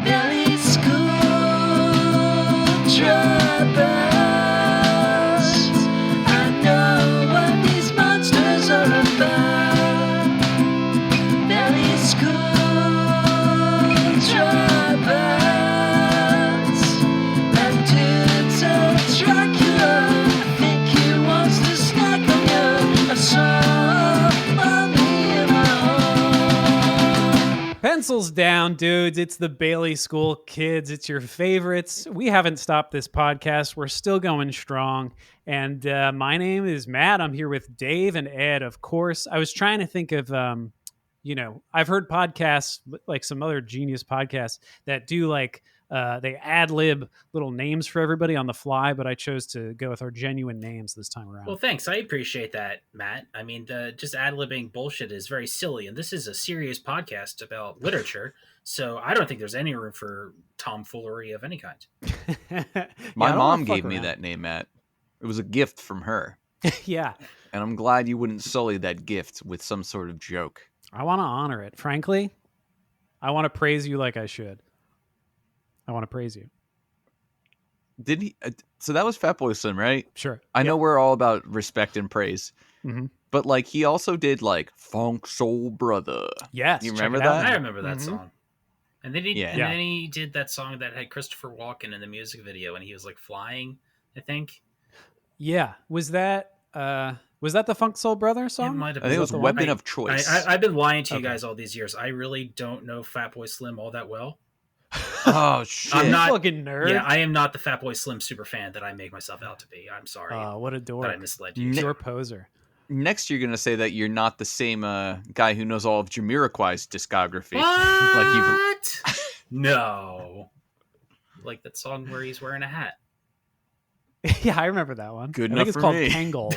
Bailey School Dropouts. I know what these monsters are about. Bailey School Dropouts. That dude's a Dracula. I think he wants to snack on you. I saw me in my home. Pencils down, dudes. It's the Bailey School Kids. It's your favorites. We haven't stopped this podcast. We're still going strong. And my name is Matt. I'm here with Dave and Ed, of course. I was trying to think of, I've heard podcasts, like some other genius podcasts that do they ad-lib little names for everybody on the fly, but I chose to go with our genuine names this time around. Well, thanks. I appreciate that, Matt. I mean, just ad-libbing bullshit is very silly, and this is a serious podcast about literature, so I don't think there's any room for tomfoolery of any kind. My mom gave me that name, Matt. It was a gift from her. Yeah. And I'm glad you wouldn't sully that gift with some sort of joke. I want to honor it. Frankly, I want to praise you like I should. I want to praise you. Did he? So that was Fatboy Slim, right? Sure. I know we're all about respect and praise. Mm-hmm. But he also did Funk Soul Brother. Yes. You remember check it out, that? I remember that song. And then Yeah. he did that song that had Christopher Walken in the music video, and he was flying, I think. Yeah. Was that the Funk Soul Brother song? It might have I think it was the Weapon one. of Choice. I've been lying to you Okay. guys all these years. I really don't know Fatboy Slim all that well. Oh, shit. I'm not- fucking nerd. Yeah, I am not the Fatboy Slim super fan that I make myself out to be. I'm sorry What a that dork. I misled you. Pure poser. Next, you're going to say that you're not the same guy who knows all of Jamiroquai's discography. What? No. Like that song where he's wearing a hat. Yeah, I remember that one. Good I enough think it's for called me. Tangle.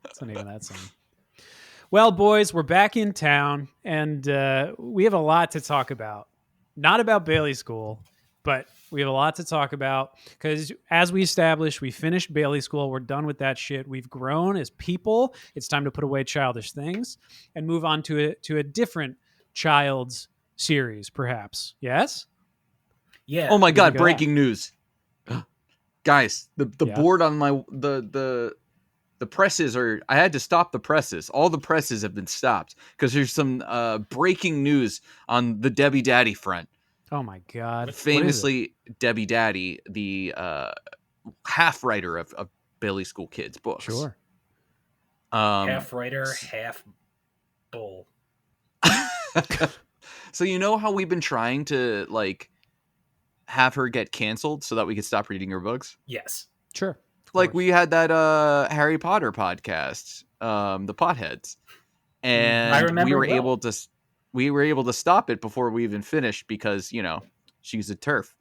That's the name of that song. Well, boys, we're back in town, and we have a lot to talk about. Not about Bailey School, but we have a lot to talk about because, as we established, we finished Bailey School. We're done with that shit. We've grown as people. It's time to put away childish things and move on to a different child's series, perhaps. Yes? Yeah. Oh my God! go Breaking news, guys! The Yeah. board on my the presses are. I had to stop the presses. All the presses have been stopped because there's some breaking news on the Debbie Daddy front. Oh my God! What is it? Famously, Debbie Daddy, the half writer of Bailey School Kids books. Sure. Half writer, half bull. So you know how we've been trying to have her get canceled so that we could stop reading her books? Yes. Sure. We had that Harry Potter podcast, the Potheads, and I remember we were well. able to stop it before we even finished because she's a turf.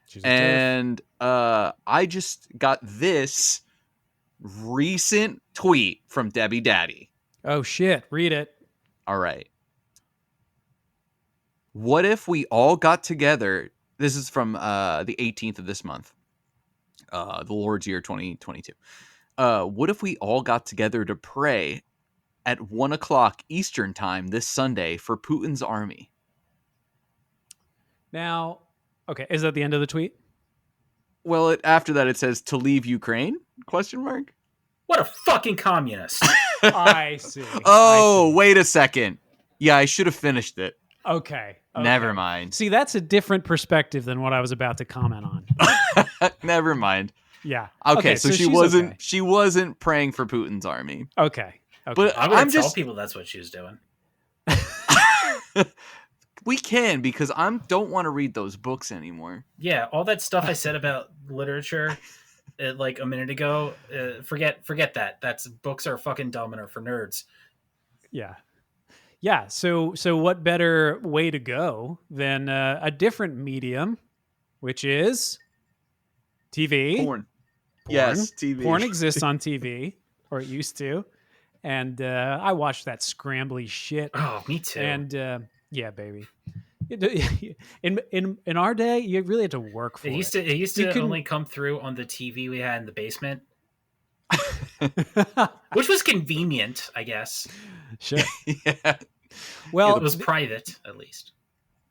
She's a turf. And I just got this recent tweet from Debbie Daddy. Oh shit! Read it. All right. What if we all got together? This is from the 18th of this month, the Lord's year 2022. What if we all got together to pray at 1:00 Eastern time this Sunday for Putin's army? Now, okay, is that the end of the tweet? Well, after that it says to leave Ukraine? Question mark. What a fucking communist. I see. Oh, wait a second. Yeah, I should have finished it. Okay. Never mind. See, that's a different perspective than what I was about to comment on. Never mind. Yeah. Okay, so she she's wasn't okay. she wasn't praying for Putin's army. Okay. But I'm going to tell just people that's what she was doing. we can because don't want to read those books anymore. Yeah, all that stuff I said about literature like a minute ago, forget that. That's books are fucking dumb and are for nerds. Yeah. Yeah. So what better way to go than a different medium, which is TV? Porn. Yes, TV. Porn exists on TV, or it used to. And I watched that scrambly shit. Oh, me too. And yeah, baby. In our day, you really had to work for it. It used to You couldn't- only come through on the TV we had in the basement, which was convenient, I guess. Sure. Yeah. Well, It was private, at least.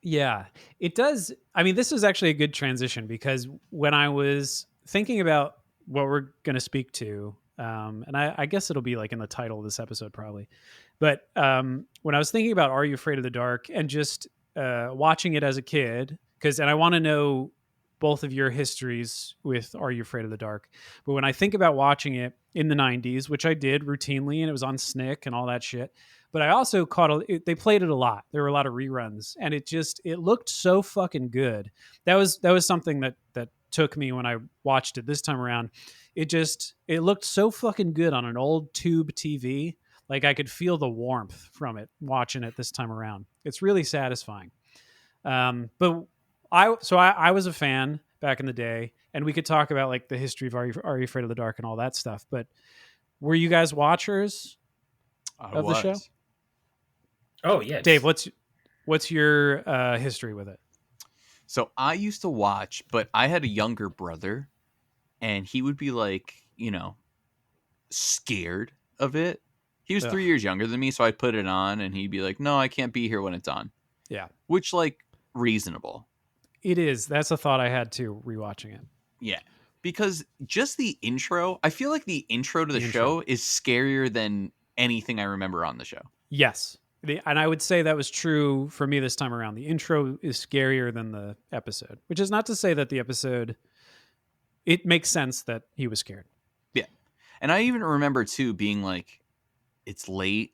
Yeah, it does. I mean, this is actually a good transition because when I was thinking about what we're going to speak to, and I guess it'll be like in the title of this episode probably, but when I was thinking about Are You Afraid of the Dark and just watching it as a kid, and I want to know both of your histories with Are You Afraid of the Dark, but when I think about watching it in the 90s, which I did routinely, and it was on SNCC and all that shit, but I also they played it a lot. There were a lot of reruns, and it looked so fucking good. That was something that took me when I watched it this time around. It looked so fucking good on an old tube TV. Like I could feel the warmth from it watching it this time around. It's really satisfying. But I was a fan back in the day, and we could talk about like the history of Are You Afraid of the Dark and all that stuff. But were you guys watchers of the show? Oh yes, Dave, what's your history with it? So I used to watch, but I had a younger brother, and he would be like, scared of it. He was 3 years younger than me, so I'd put it on, and he'd be like, "No, I can't be here when it's on." Yeah, which reasonable. It is. That's a thought I had too rewatching it. Yeah, because just the intro, I feel like the intro to the show is scarier than anything I remember on the show. Yes. And I would say that was true for me this time around. The intro is scarier than the episode, which is not to say that the episode, it makes sense that he was scared. Yeah. And I even remember too being like, it's late.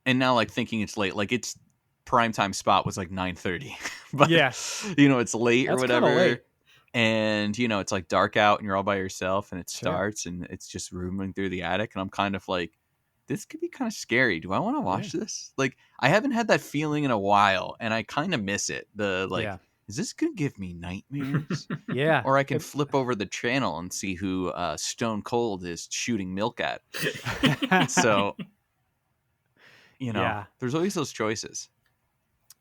And now thinking it's late, its primetime spot was 9:30. But yeah, it's late or whatever. Late. And it's dark out and you're all by yourself and it starts and it's just rooming through the attic. And I'm kind of like, this could be kind of scary. Do I want to watch this? I haven't had that feeling in a while, and I kind of miss it. Is this going to give me nightmares? Yeah. Or I can flip over the channel and see who Stone Cold is shooting milk at. So, there's always those choices.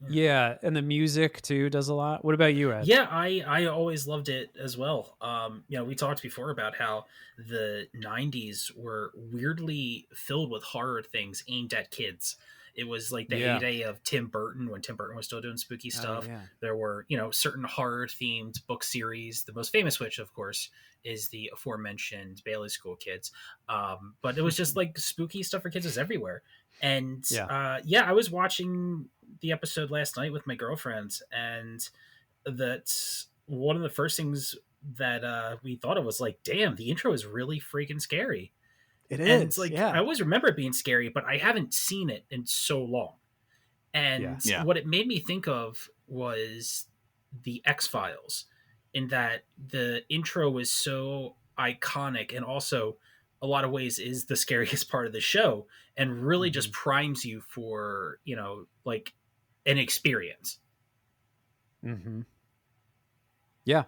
Yeah, and the music too does a lot. What about you, Ed? Yeah, I always loved it as well. We talked before about how the 90s were weirdly filled with horror things aimed at kids. It was like the heyday of Tim Burton when Tim Burton was still doing spooky stuff. Yeah. There were, certain horror themed book series. The most famous which, of course, is the aforementioned Bailey School Kids. But it was just spooky stuff for kids was everywhere. And I was watching the episode last night with my girlfriend, and that's one of the first things that we thought of was damn, the intro is really freaking scary. It and is. It's I always remember it being scary, but I haven't seen it in so long. And what it made me think of was the X-Files, in that the intro was so iconic and also a lot of ways is the scariest part of the show and really just primes you for, an experience. Mm-hmm. Yeah.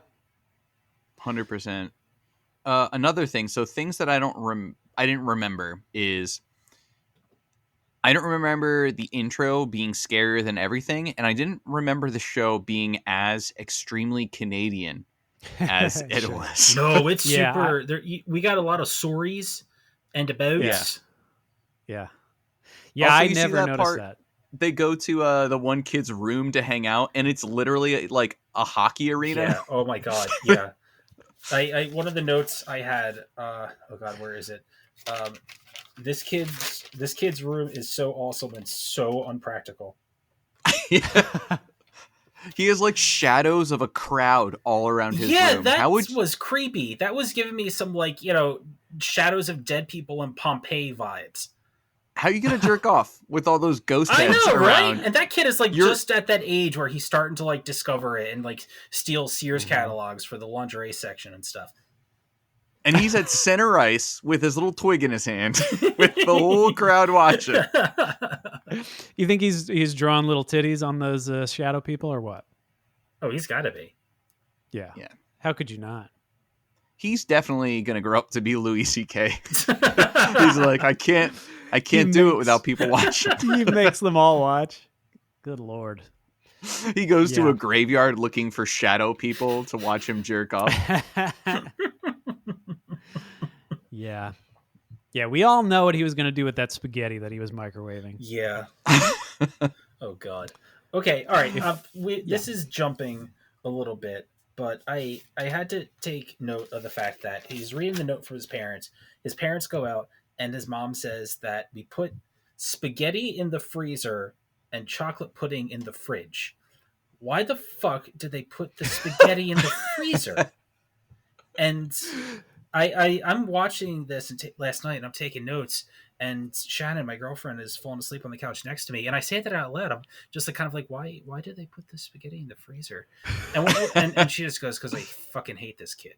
100%. Another thing, so things that I didn't remember is I don't remember the intro being scarier than everything, and I didn't remember the show being as extremely Canadian as it was. No, it's super. We got a lot of sorries and abouts. Yeah. Also, I never noticed that. They go to the one kid's room to hang out, and it's literally like a hockey arena. Yeah. Oh my god. Yeah. I one of the notes I had. Oh god, where is it? This kid's room is so awesome and so unpractical. Yeah. He has shadows of a crowd all around his room. Yeah, that was creepy. That was giving me some shadows of dead people in Pompeii vibes. How are you gonna jerk off with all those ghost heads around? Right? And that kid is just at that age where he's starting to discover it and steal Sears catalogs for the lingerie section and stuff. And he's at center ice with his little twig in his hand, with the whole crowd watching. You think he's drawing little titties on those shadow people or what? Oh, he's got to be. Yeah. How could you not? He's definitely gonna grow up to be Louis C.K. He's like, I can't do it without people watching. He makes them all watch. Good Lord. He goes to a graveyard looking for shadow people to watch him jerk off. Yeah. Yeah, we all know what he was going to do with that spaghetti that he was microwaving. Yeah. Oh, God. Okay, all right. If- This is jumping a little bit, but I had to take note of the fact that he's reading the note from his parents. His parents go out, and his mom says that we put spaghetti in the freezer and chocolate pudding in the fridge. Why the fuck did they put the spaghetti in the freezer? And I'm watching this last night, and I'm taking notes. And Shannon, my girlfriend, is falling asleep on the couch next to me, and I say that out loud. I'm just like, kind of like, why did they put the spaghetti in the freezer? And she just goes, because I fucking hate this kid.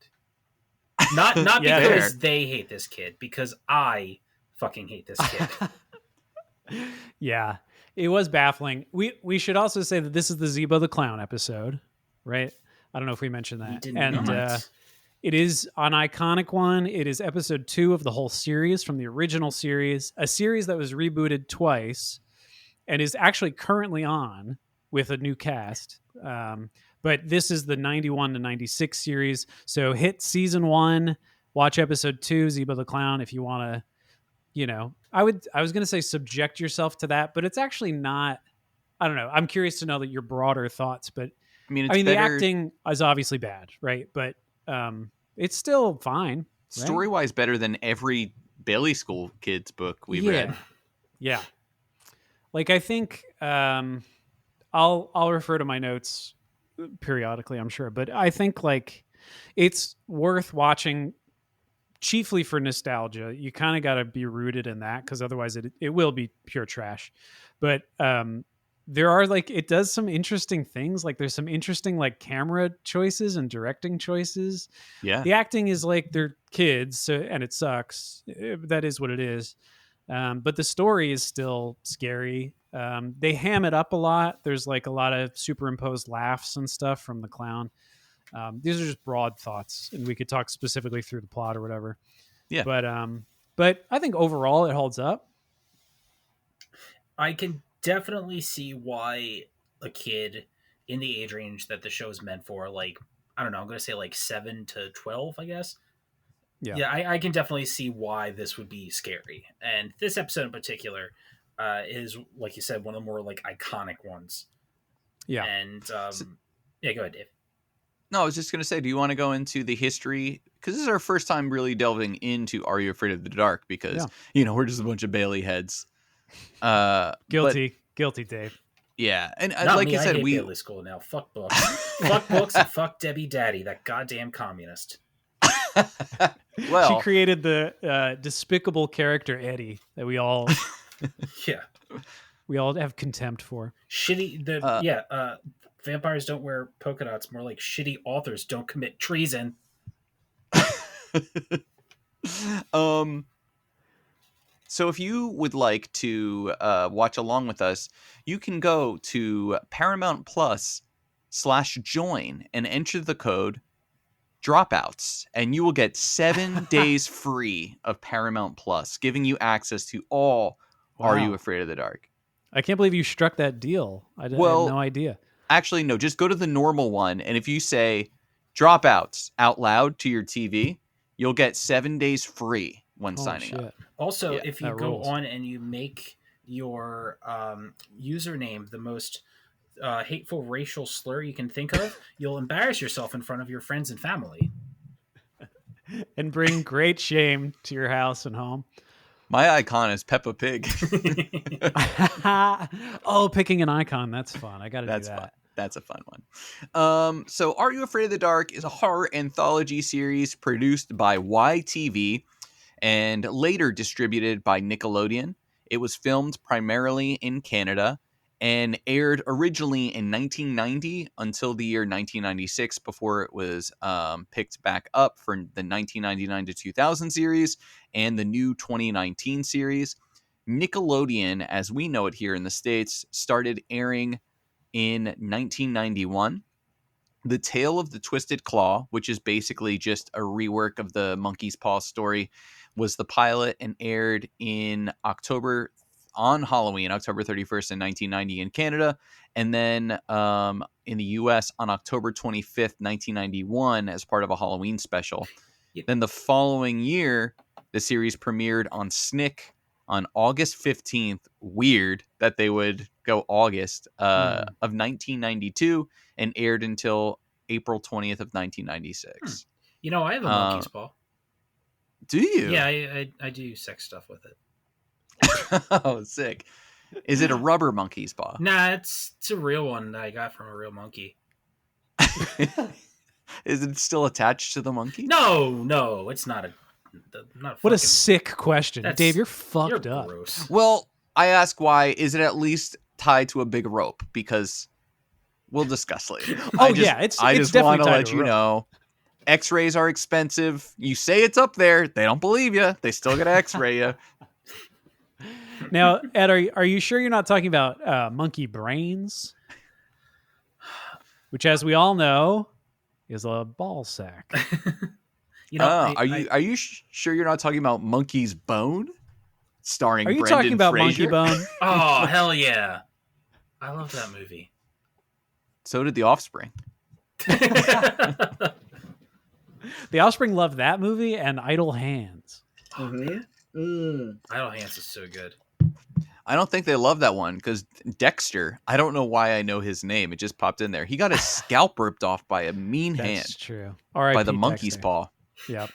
Not Yeah, because they hate this kid, because I fucking hate this kid. Yeah, it was baffling. We should also say that this is the Zeebo the Clown episode, right? I don't know if we mentioned that. We did and not. it is an iconic one. It is episode 2 of the whole series from the original series, a series that was rebooted twice and is actually currently on with a new cast. But this is the 91 to 96 series. So hit season 1, watch episode 2, Zeebo the Clown, if you want to, I was going to say subject yourself to that, but it's actually not. I don't know. I'm curious to know that your broader thoughts, but I mean, I mean, the better acting is obviously bad, right? But it's still fine. Right? story-wise better than every Bailey School Kids book we've read. Yeah. Like I think I'll refer to my notes periodically, I'm sure, but I think like it's worth watching chiefly for nostalgia. You kind of got to be rooted in that because otherwise it will be pure trash. But there are like it does some interesting things. Like there's some interesting like camera choices and directing choices. Yeah. The acting is like they're kids, so, and it sucks. That is what it is. But the story is still scary. They ham it up a lot. There's like a lot of superimposed laughs and stuff from the clown. These are just broad thoughts, and we could talk specifically through the plot or whatever. Yeah. But I think overall it holds up. I can definitely see why a kid in the age range that the show is meant for, like, I don't know, I'm going to say like 7 to 12, I guess. Yeah, I can definitely see why this would be scary. And this episode in particular is, like you said, one of the more like iconic ones. Yeah. And yeah, go ahead, Dave. No, I was just going to say, do you want to go into the history? Because this is our first time really delving into Are You Afraid of the Dark? Because, we're just a bunch of Bailey heads. Guilty, Dave. Yeah. And Not like me, you said, I hate Bailey School now. Fuck books. Fuck books and fuck Debbie Daddy, that goddamn communist. Well, she created the despicable character Eddie that we all have contempt for. Shitty. Vampires don't wear polka dots. More like shitty authors don't commit treason. So if you would like to watch along with us, you can go to Paramount Plus/join and enter the code Dropouts, and you will get 7 days free of Paramount Plus, giving you access to all Are You Afraid of the Dark? I can't believe you struck that deal. I had no idea. Actually, no, just go to the normal one, and if you say Dropouts out loud to your TV, you'll get 7 days free when signing up. Also, Yeah, if you go on and you make your username the most hateful racial slur you can think of, you'll embarrass yourself in front of your friends and family. And bring great shame to your house and home. My icon is Peppa Pig. Oh, picking an icon. That's fun. I got to do that. Fun. That's a fun one. So Are You Afraid of the Dark is a horror anthology series produced by YTV and later distributed by Nickelodeon. It was filmed primarily in Canada and aired originally in 1990 until the year 1996 before it was picked back up for the 1999 to 2000 series and the new 2019 series. Nickelodeon, as we know it here in the States, started airing in 1991. The Tale of the Twisted Claw, which is basically just a rework of the Monkey's Paw story, was the pilot and aired in October on Halloween, October 31st in 1990 in Canada, and then in the US on October 25th, 1991 as part of a Halloween special. Then the following year, the series premiered on Snick on August 15th. Weird that they would go August of 1992 and aired until April 20th of 1996. You know, I have a monkey's paw. Do you? Yeah, I do sex stuff with it. Oh, sick. Is it a rubber monkey's paw? Nah, it's a real one that I got from a real monkey. Is it still attached to the monkey? No, it's not What a sick question. That's- Dave, you're fucked You're up. gross. Well, I ask why. Is it at least tied to a big rope? Because we'll discuss later. Oh, I it's just definitely want to tied let to a you rope. know. X-rays are expensive. You say it's up there, they don't believe you. They still gotta X-ray you. Now, Ed, are you sure you're not talking about monkey brains? Which, as we all know, is a ball sack. You know, Are you sure you're not talking about Monkey's Bone, starring? Are you Brendan talking about Monkey Fraser? Bone? Oh, hell yeah. I love that movie. So did The Offspring. The Offspring loved that movie and Idle Hands. Idle Hands is so good. I don't think they love that one because Dexter. I don't know why I know his name. It just popped in there. He got his scalp ripped off by a mean That's hand true. by the monkey's Dexter. paw. Yep.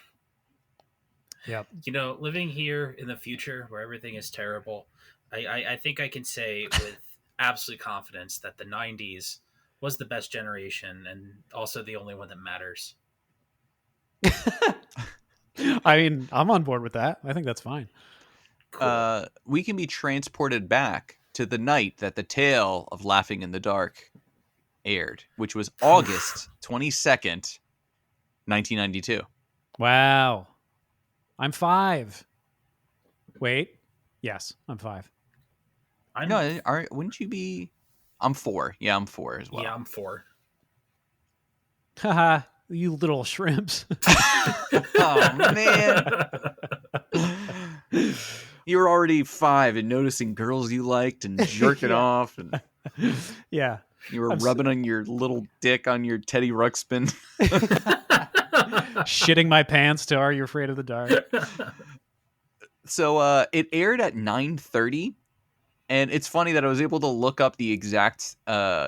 Yep. You know, living here in the future where everything is terrible, I think I can say with absolute confidence that the 90s was the best generation and also the only one that matters. I mean, I'm on board with that. I think that's fine. Cool. We can be transported back to the night that The Tale of Laughing in the Dark aired, which was August 22nd, 1992. Wow. I'm 5. Wait. Yes, I'm 5. No, wouldn't you be? I'm 4. Yeah, I'm 4 as well. Yeah, I'm 4. Haha, you little shrimps. Oh man. You were already 5 and noticing girls you liked and jerking Yeah. off, and Yeah. you were I'm rubbing on your little dick on your Teddy Ruxpin. Shitting my pants to Are You Afraid of the Dark? So it aired at 9:30, and it's funny that I was able to look up the exact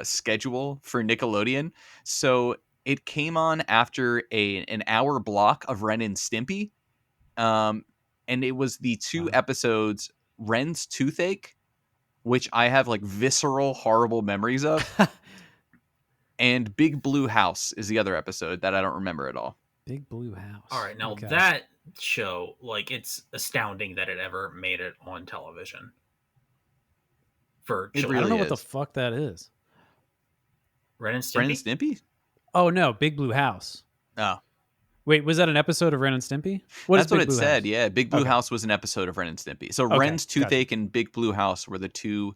schedule for Nickelodeon. So it came on after an hour block of Ren and Stimpy, and it was the 2 episodes Ren's Toothache, which I have like visceral, horrible memories of, and Big Blue House is the other episode that I don't remember at all. Big Blue House. All right, now Okay. that show, like, it's astounding that it ever made it on television. For It children. I don't know really what the is. fuck that is. Ren and Stimpy? Ren and Stimpy? Oh, no. Big Blue House. Oh, Wait, was that an episode of Ren and Stimpy? What that's is what Big it Blue said. House? Yeah, Big Blue Okay. House was an episode of Ren and Stimpy. So Okay, Ren's gotcha. Toothache and Big Blue House were the 2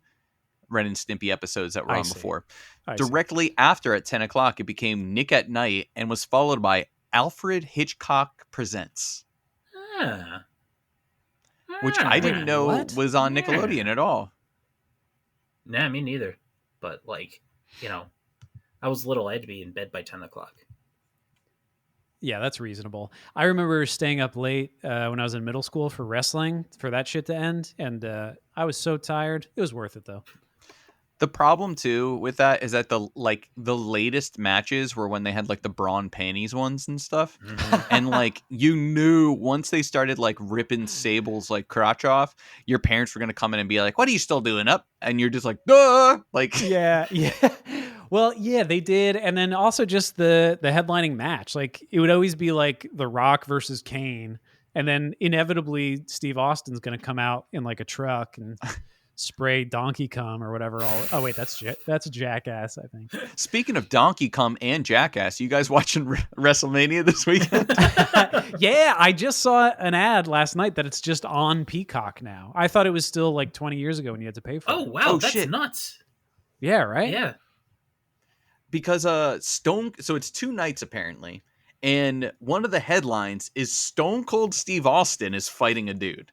Ren and Stimpy episodes that were I on see. before. I see. Directly after at 10 o'clock, it became Nick at Night and was followed by Alfred Hitchcock Presents, Ah. which I didn't know What? was on Yeah. Nickelodeon at all. Nah, me neither. But, like, you know, I was little. I had to be in bed by 10 o'clock. Yeah, that's reasonable. I remember staying up late when I was in middle school for wrestling for that shit to end, and I was so tired. It was worth it though. The problem too with that is that the latest matches were when they had like the brawn panties ones and stuff. And like you knew once they started like ripping Sable's like crotch off, your parents were gonna come in and be like, "What are you still doing up?" And you're just like, "Duh!" Like, Yeah. Well, yeah, they did, and then also just the headlining match. Like it would always be like The Rock versus Kane, and then inevitably Steve Austin's going to come out in like a truck and spray Donkey Cum or whatever. Oh wait, that's Jackass, I think. speaking of Donkey Kong and Jackass, you guys watching WrestleMania this weekend? Yeah, I just saw an ad last night that it's just on Peacock now. I thought it was still like 20 years ago when you had to pay for Oh, it. wow. Oh, That's shit. nuts. Yeah, right? Yeah. Because so it's 2 nights apparently, and one of the headlines is Stone Cold Steve Austin is fighting a dude.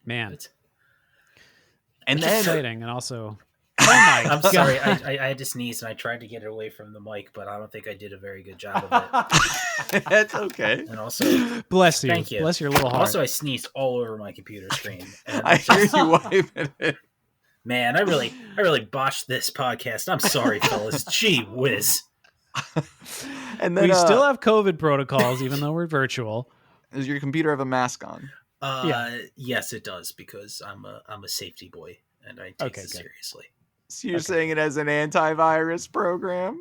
Man, It's- And it's then exciting and also my I'm God. sorry. I had to sneeze and I tried to get it away from the mic, but I don't think I did a very good job of it. That's okay. And also, Bless you. thank you. Bless your little heart. Also, I sneezed all over my computer screen. And I it's hear just- you wiping it. man, I really botched this podcast. I'm sorry, fellas. Gee whiz. And then we still have COVID protocols, even though we're virtual. does your computer have a mask on? Yes, it does, because I'm a safety boy and I take Okay, this good. seriously. So you're Okay. saying it as an antivirus program?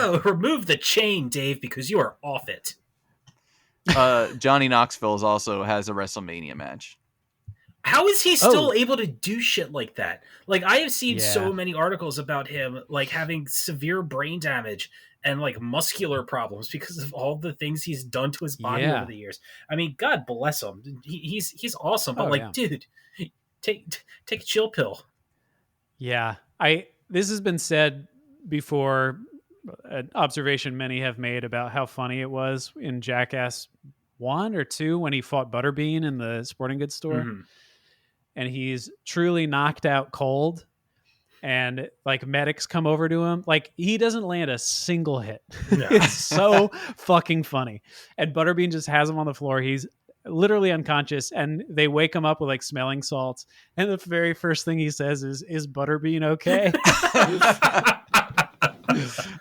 Oh, remove the chain, Dave, because you are off it. Johnny Knoxville also has a WrestleMania match. How is he still Oh. able to do shit like that? Like, I have seen Yeah. so many articles about him, like, having severe brain damage and, like, muscular problems because of all the things he's done to his body Yeah. over the years. I mean, God bless him. He's awesome, but, Oh, like, yeah. dude, take a chill pill. Yeah. This has been said before, an observation many have made about how funny it was in Jackass 1 or 2 when he fought Butterbean in the sporting goods store. Mhm. And he's truly knocked out cold, and like medics come over to him, like he doesn't land a single hit. No. It's so fucking funny. And Butterbean just has him on the floor. He's literally unconscious, and they wake him up with like smelling salts, and the very first thing he says is Butterbean okay?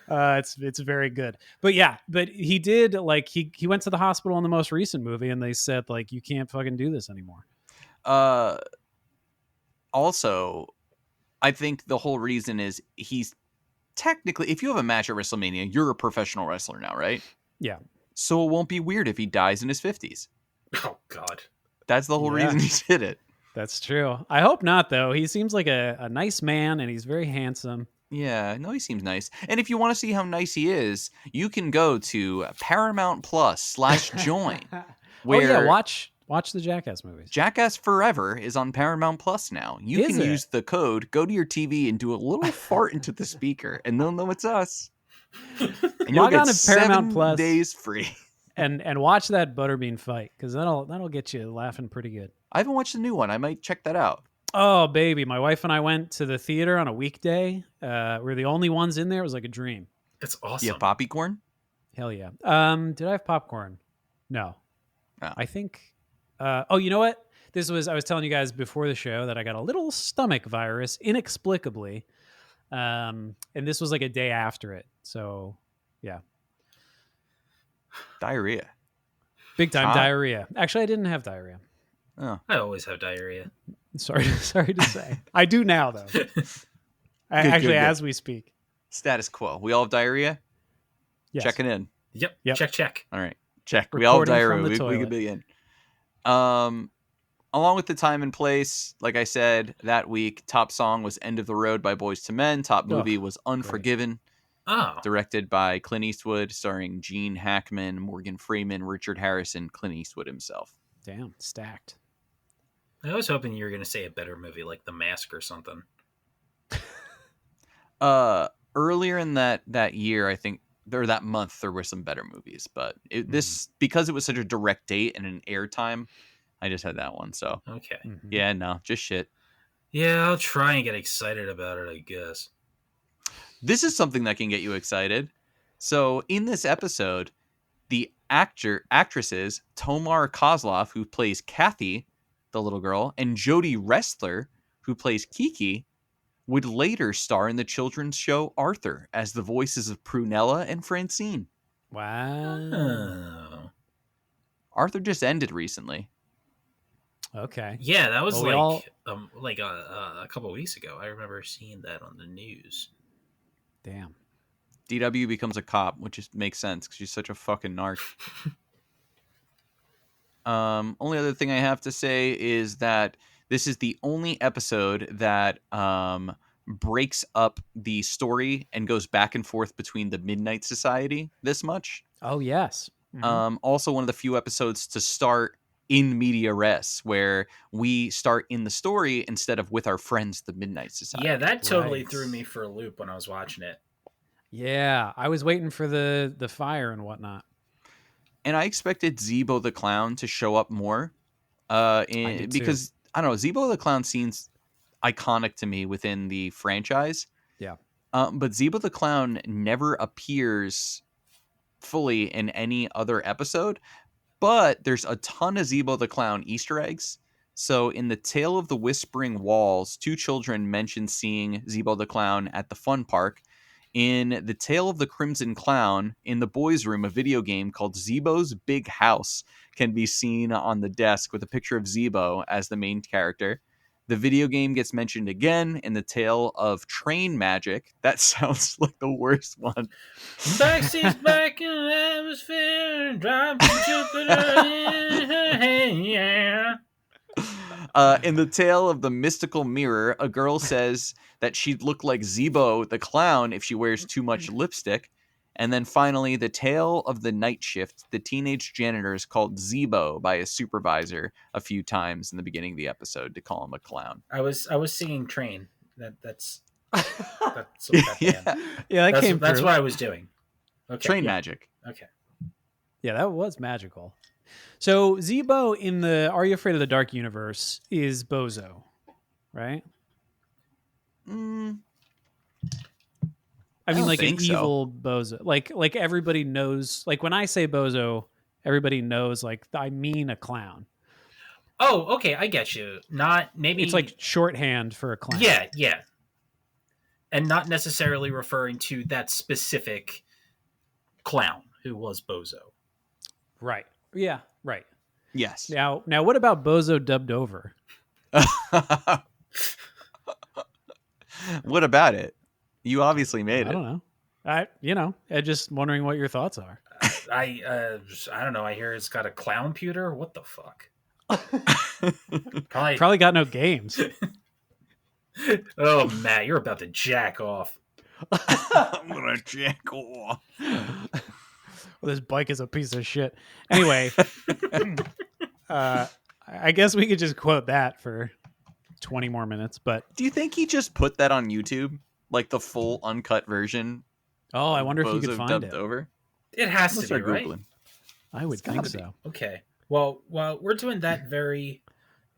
It's very good. But yeah, but he did, like, he went to the hospital in the most recent movie, and they said, like, you can't fucking do this anymore. Also, I think the whole reason is he's technically, if you have a match at WrestleMania, you're a professional wrestler now, right? Yeah. So it won't be weird if he dies in his 50s. Oh, God. That's the whole Yeah. reason he did it. That's true. I hope not, though. He seems like a nice man, and he's very handsome. Yeah, no, he seems nice. And if you want to see how nice he is, you can go to Paramount Plus /join. Where watch the Jackass movies. Jackass Forever is on Paramount Plus now. You Is can it? use the code, go to your TV and do a little fart into the speaker, and they'll know it's us. And you'll Log get on to Paramount 7 Plus. days free. And watch that Butterbean fight, because that'll get you laughing pretty good. I haven't watched the new one. I might check that out. Oh, baby. My wife and I went to the theater on a weekday. We're the only ones in there. It was like a dream. That's awesome. Yeah, poppy corn? Hell yeah. Did I have popcorn? No. Oh. I think. You know what? I was telling you guys before the show that I got a little stomach virus inexplicably. And this was like a day after it. So, yeah. Diarrhea. Big time Hot. diarrhea. Actually, I didn't have diarrhea. Oh. I always have diarrhea. Sorry to say. I do now, though. Good. As we speak. Status quo. We all have diarrhea? Yes. Checking in. Yep. Yep. Check. All right. Check. We all have Recording from diarrhea. the We toilet. can begin. Along with the time and place, like I said, that week, top song was End of the Road by Boyz II Men. Top movie was Unforgiven, Oh. directed by Clint Eastwood, starring Gene Hackman, Morgan Freeman, Richard Harrison, Clint Eastwood himself. Damn, stacked. I was hoping you were going to say a better movie like The Mask or something. Earlier in that year, I think, or that month, there were some better movies, but because it was such a direct date and an airtime, I just had that one. So Okay. Mhm. yeah, no, just shit. Yeah, I'll try and get excited about it, I guess. This is something that can get you excited. So in this episode, the actresses Tomar Kozlov, who plays Kathy, the little girl, and Jodie Restler, who plays Kiki, would later star in the children's show Arthur as the voices of Prunella and Francine. Wow. Oh. Arthur just ended recently. Okay. Yeah, that was Well, we a couple of weeks ago. I remember seeing that on the news. Damn. DW becomes a cop, which just makes sense because she's such a fucking narc. Only other thing I have to say is that this is the only episode that breaks up the story and goes back and forth between the Midnight Society this much. Oh, yes. Mhm. Also one of the few episodes to start in media res, where we start in the story instead of with our friends, the Midnight Society. Yeah, that totally Right. threw me for a loop when I was watching it. Yeah, I was waiting for the fire and whatnot. And I expected Zeebo the Clown to show up more did too. because I don't know, Zeebo the Clown seems, iconic to me within the franchise. Yeah. But Zeebo the Clown never appears fully in any other episode, but there's a ton of Zeebo the Clown Easter eggs. So in the Tale of the Whispering Walls, 2 children mention seeing Zeebo the Clown at the fun park. In the Tale of the Crimson Clown, in the boys' room, a video game called Zeebo's Big House can be seen on the desk with a picture of Zeebo as the main character. The video game gets mentioned again in the Tale of Train Magic. That sounds like the worst one. Backseat's back in the atmosphere, drive to Jupiter, yeah. In the Tale of the Mystical Mirror, a girl says that she'd look like Zeebo the Clown if she wears too much lipstick. And then finally, the Tale of the Night Shift, the teenage janitor is called Zeebo by his supervisor a few times in the beginning of the episode to call him a clown. I was singing Train. That's that Yeah. band. Yeah, that came That's through. what I was doing. Okay. Train yeah. Magic. Okay. Yeah, that was magical. So Zeebo in the Are You Afraid of the Dark universe is Bozo, right? I mean, don't like an think so. evil Bozo. Like everybody knows. Like when I say Bozo, everybody knows. Like I mean a clown. Oh, okay. I get you. Not maybe It's like shorthand for a clown. yeah, yeah, and not necessarily referring to that specific clown who was Bozo. Right. Yeah. Right. Yes. Now, what about Bozo dubbed over? What about it? You obviously made I it. don't know. I'm just wondering what your thoughts are. I don't know. I hear it's got a clown pewter. What the fuck? Probably got no games. Oh, Matt, you're about to jack off. I'm gonna jack off. Well, this bike is a piece of shit. Anyway, I guess we could just quote that for 20 more minutes. But Do you think he just put that on YouTube, like the full uncut version? oh, I wonder if you could Bozo find dubbed it. over. It has I'm gonna to be start right. Googling. I would think gotta be. so. Okay. Well, while we're doing that very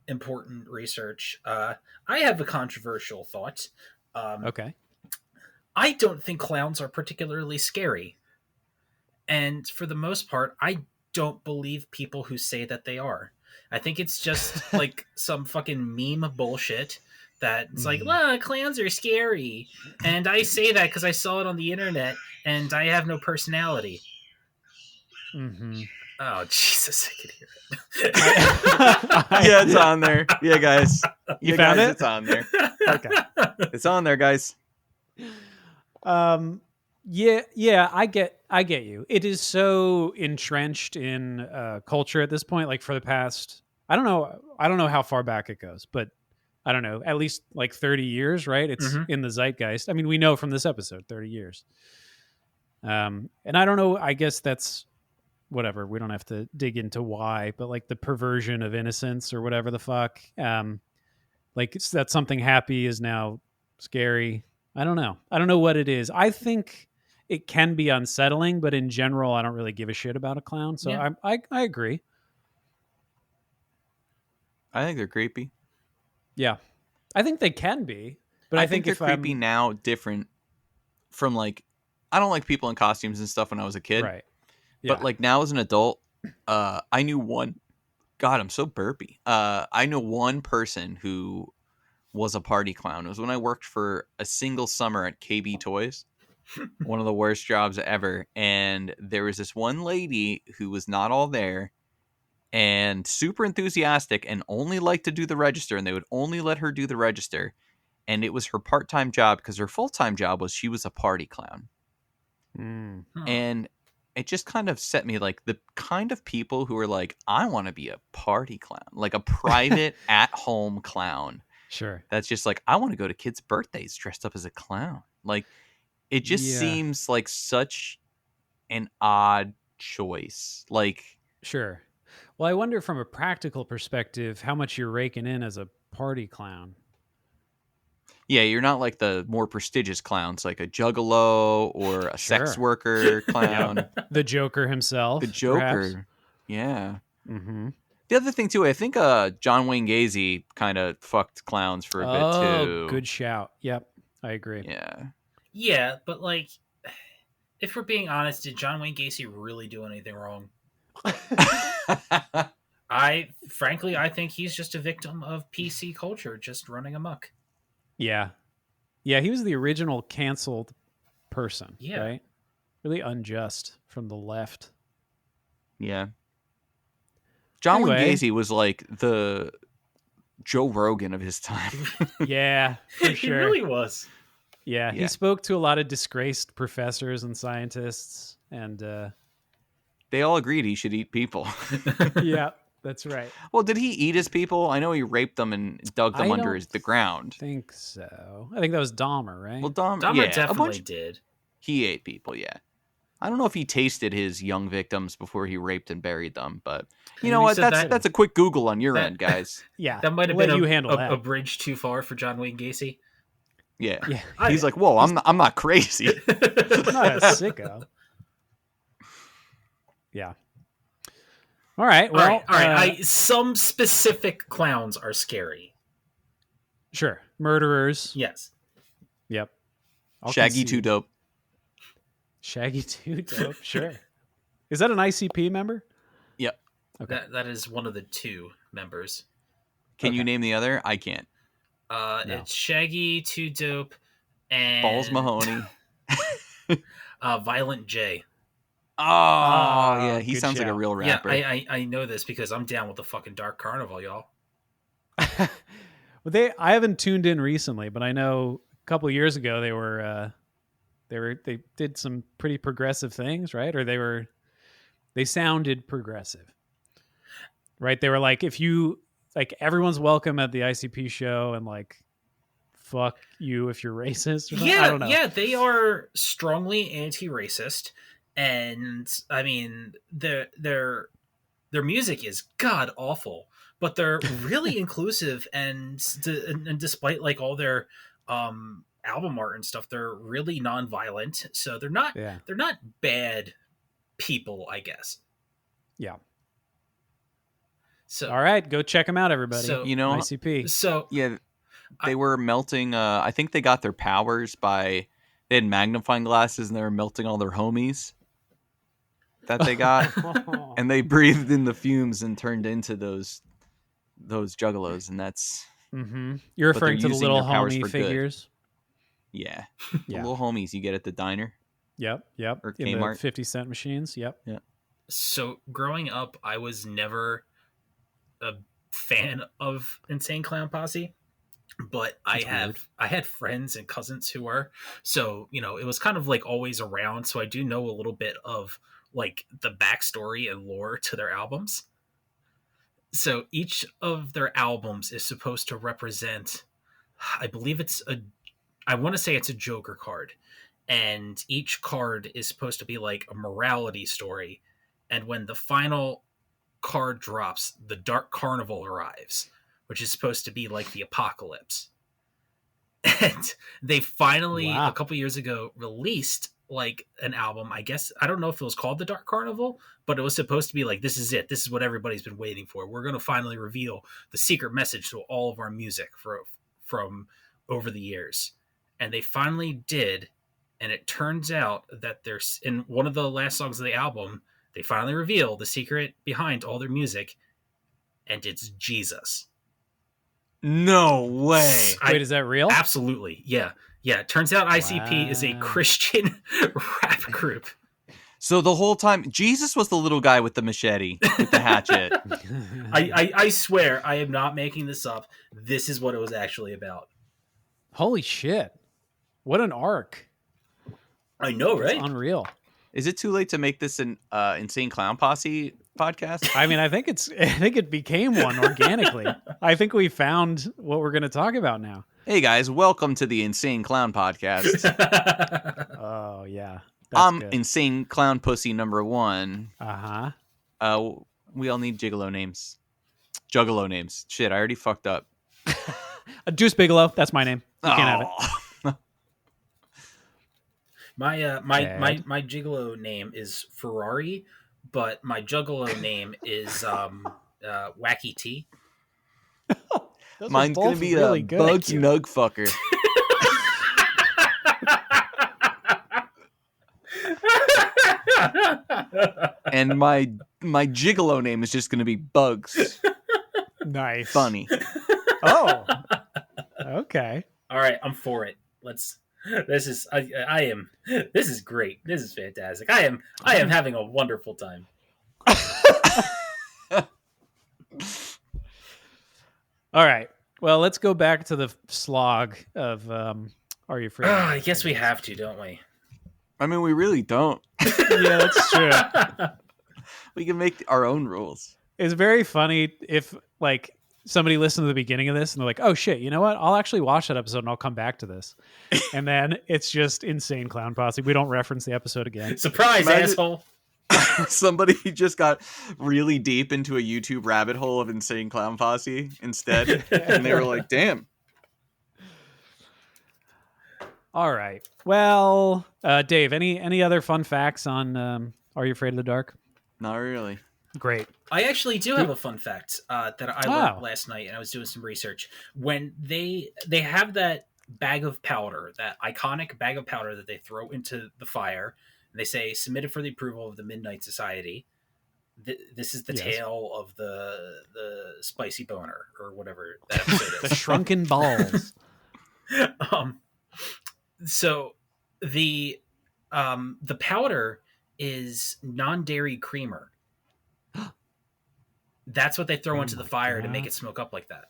important research, I have a controversial thought. Okay. I don't think clowns are particularly scary. And for the most part, I don't believe people who say that they are. I think it's just like some fucking meme bullshit that it's like, clowns are scary. And I say that because I saw it on the internet and I have no personality. Mm-hmm. Oh, Jesus, I could hear it. Yeah, it's on there. Yeah, guys. You found it? It's on there. Okay. It's on there, guys. Yeah, I get you. It is so entrenched in culture at this point. Like for the past, I don't know how far back it goes, but I don't know, at least like 30 years, right? It's Mhm. in the zeitgeist. I mean, we know from this episode, 30 years. And I don't know. I guess that's whatever. We don't have to dig into why, but like the perversion of innocence or whatever the fuck. Like it's that something happy is now scary. I don't know. I don't know what it is. I think it can be unsettling, but in general, I don't really give a shit about a clown. So Yeah. I agree. I think they're creepy. Yeah, I think they can be, but I think they're if creepy I'm now, different from like, I don't like people in costumes and stuff when I was a kid. right, But like now as an adult, I knew one. God, I'm so burpy. I know one person who was a party clown. It was when I worked for a single summer at KB Toys, one of the worst jobs ever. And there was this one lady who was not all there and super enthusiastic and only liked to do the register. And they would only let her do the register. And it was her part-time job because her full-time job was she was a party clown. Mm. And it just kind of set me like the kind of people who are like, I want to be a party clown, like a private at-home clown. Sure. That's just like, I want to go to kids' birthdays dressed up as a clown. Like, it just Yeah. seems like such an odd choice. Like, Sure. Well, I wonder from a practical perspective how much you're raking in as a party clown. yeah, you're not like the more prestigious clowns, like a juggalo or a sex Sure. worker clown. The Joker himself. The Joker. Perhaps. Yeah. Mm-hmm. The other thing too, I think John Wayne Gacy kind of fucked clowns for a bit too. Good shout. Yep, I agree. Yeah. Yeah, but like, if we're being honest, did John Wayne Gacy really do anything wrong? I think he's just a victim of PC culture just running amok. Yeah. Yeah, he was the original canceled person, Yeah. right? Really unjust from the left. Yeah. John Wayne Anyway. Gacy was like the Joe Rogan of his time. Yeah, for He sure. really was. Yeah, Yeah. he spoke to a lot of disgraced professors and scientists, and They all agreed he should eat people. yeah, that's right. Well, did he eat his people? I know he raped them and dug them I under don't the ground. Think so. I think that was Dahmer, right? Well, Dahmer Dahmer definitely did. He ate people, yeah. I don't know if he tasted his young victims before he raped and buried them, but you know what? That's a quick Google on your end, guys. Yeah, That might have we'll been let you handle that. a bridge too far for John Wayne Gacy. Yeah. Yeah, He's like, whoa, I'm not crazy. I'm not a sicko. Yeah. All right. Well, all right. Some specific clowns are scary. Sure. Murderers. Yes. Yep. I'll Shaggy concede. Too Dope. Shaggy Too Dope. Sure. Is that an ICP member? Yep. Okay. That is one of the two members. Can you name the other? I can't. No. It's Shaggy, Too Dope, and Balls Mahoney. Violent J. Oh, yeah. He good sounds like a shout. real rapper. Yeah, I know this because I'm down with the fucking Dark Carnival, y'all. Well, I haven't tuned in recently, but I know a couple of years ago they did some pretty progressive things, right? Or they sounded progressive, right? They were like, if you like, everyone's welcome at the ICP show, and like, fuck you if you're racist. Or something. I don't know. Yeah, they are strongly anti-racist, and I mean their music is god awful, but they're really inclusive, and despite like all their album art and stuff, they're really non-violent, so they're not bad people, I guess. Yeah. So All right, go check them out, everybody. So- You know, ICP. so yeah, they were melting. I think they got their powers by they had magnifying glasses and they were melting all their homies that they got, and they breathed in the fumes and turned into those juggalos, and that's Mm-hmm. You're But they're referring to the using little their powers homie for good. figures. yeah, the Yeah. little homies you get at the diner. Yep. Or In the Kmart. 50-cent machines. Yep. So growing up, I was never a fan of Insane Clown Posse, but That's I had friends and cousins who were. So, you know, it was kind of like always around. So I do know a little bit of like the backstory and lore to their albums. So each of their albums is supposed to represent, I believe I want to say it's a Joker card. And each card is supposed to be like a morality story. And when the final card drops, the Dark Carnival arrives, which is supposed to be like the apocalypse. And they finally, Wow. a couple years ago, released like an album. I guess, I don't know if it was called the Dark Carnival, but it was supposed to be like, this is it. This is what everybody's been waiting for. We're going to finally reveal the secret message to all of our music from over the years. And they finally did. And it turns out that there's in one of the last songs of the album, they finally reveal the secret behind all their music, and it's Jesus. No way. Wait, is that real? Absolutely. Yeah. Yeah. It turns out ICP is a Wow. Christian rap group. So the whole time, Jesus was the little guy with the machete, with the hatchet. I swear, I am not making this up. This is what it was actually about. Holy shit! What an arc! I know, It's right? unreal. Is it too late to make this an Insane Clown Posse podcast? I mean, I think it became one organically. I think we found what we're going to talk about now. Hey guys, welcome to the Insane Clown Podcast. Oh yeah, I'm good. Insane Clown Pussy number 1. We all need gigolo names. Juggalo names. Shit, I already fucked up. Deuce Bigelow. That's my name. You can't have it. My Dad. gigolo name is Ferrari, but my juggalo name is Wacky Tea. Those are Mine's gonna both be really a good. Bugs Nug Fucker. And my gigolo name is just gonna be Bugs. Nice. Funny. Oh. Okay. All right, I'm for it. Let's. This is I am. This is great. This is fantastic. I am having a wonderful time. All right. Well, let's go back to the slog of Are You Afraid? I guess we have to, don't we? I mean, we really don't. Yeah, that's true. We can make our own rules. It's very funny if like somebody listened to the beginning of this and they're like, "Oh shit, you know what? I'll actually watch that episode and I'll come back to this." And then it's just Insane Clown Posse. We don't reference the episode again. Surprise, Imagine- asshole! Somebody just got really deep into a YouTube rabbit hole of Insane Clown Posse instead, and they were like, "Damn." All right. Well, Dave, any other fun facts on Are You Afraid of the Dark? Not really. Great. I actually do have a fun fact that I Wow. learned last night, and I was doing some research. When they have that bag of powder, that iconic bag of powder that they throw into the fire, and they say submitted for the approval of the Midnight Society. This is the Yes. tale of the spicy boner or whatever that episode The is. Shrunken Balls. So the powder is non-dairy creamer. That's what they throw into the fire to make it smoke up like that.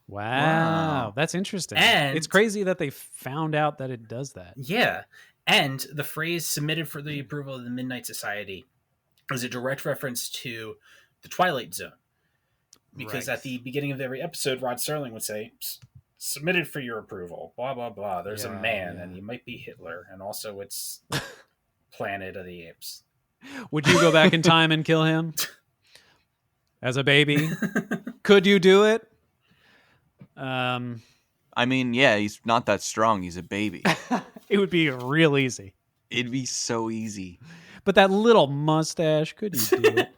Wow. That's interesting. And- it's crazy that they found out that it does that. Yeah. And the phrase submitted for the approval of the Midnight Society is a direct reference to the Twilight Zone. Because Right. at the beginning of every episode, Rod Serling would say, submitted for your approval, blah, blah, blah. There's a Yeah, man, yeah. and he might be Hitler. And also it's Planet of the Apes. Would you go back in time and kill him? As a baby? Could you do it? I mean, yeah, he's not that strong. He's a baby. It would be real easy. It'd be so easy. But that little mustache, could you do it?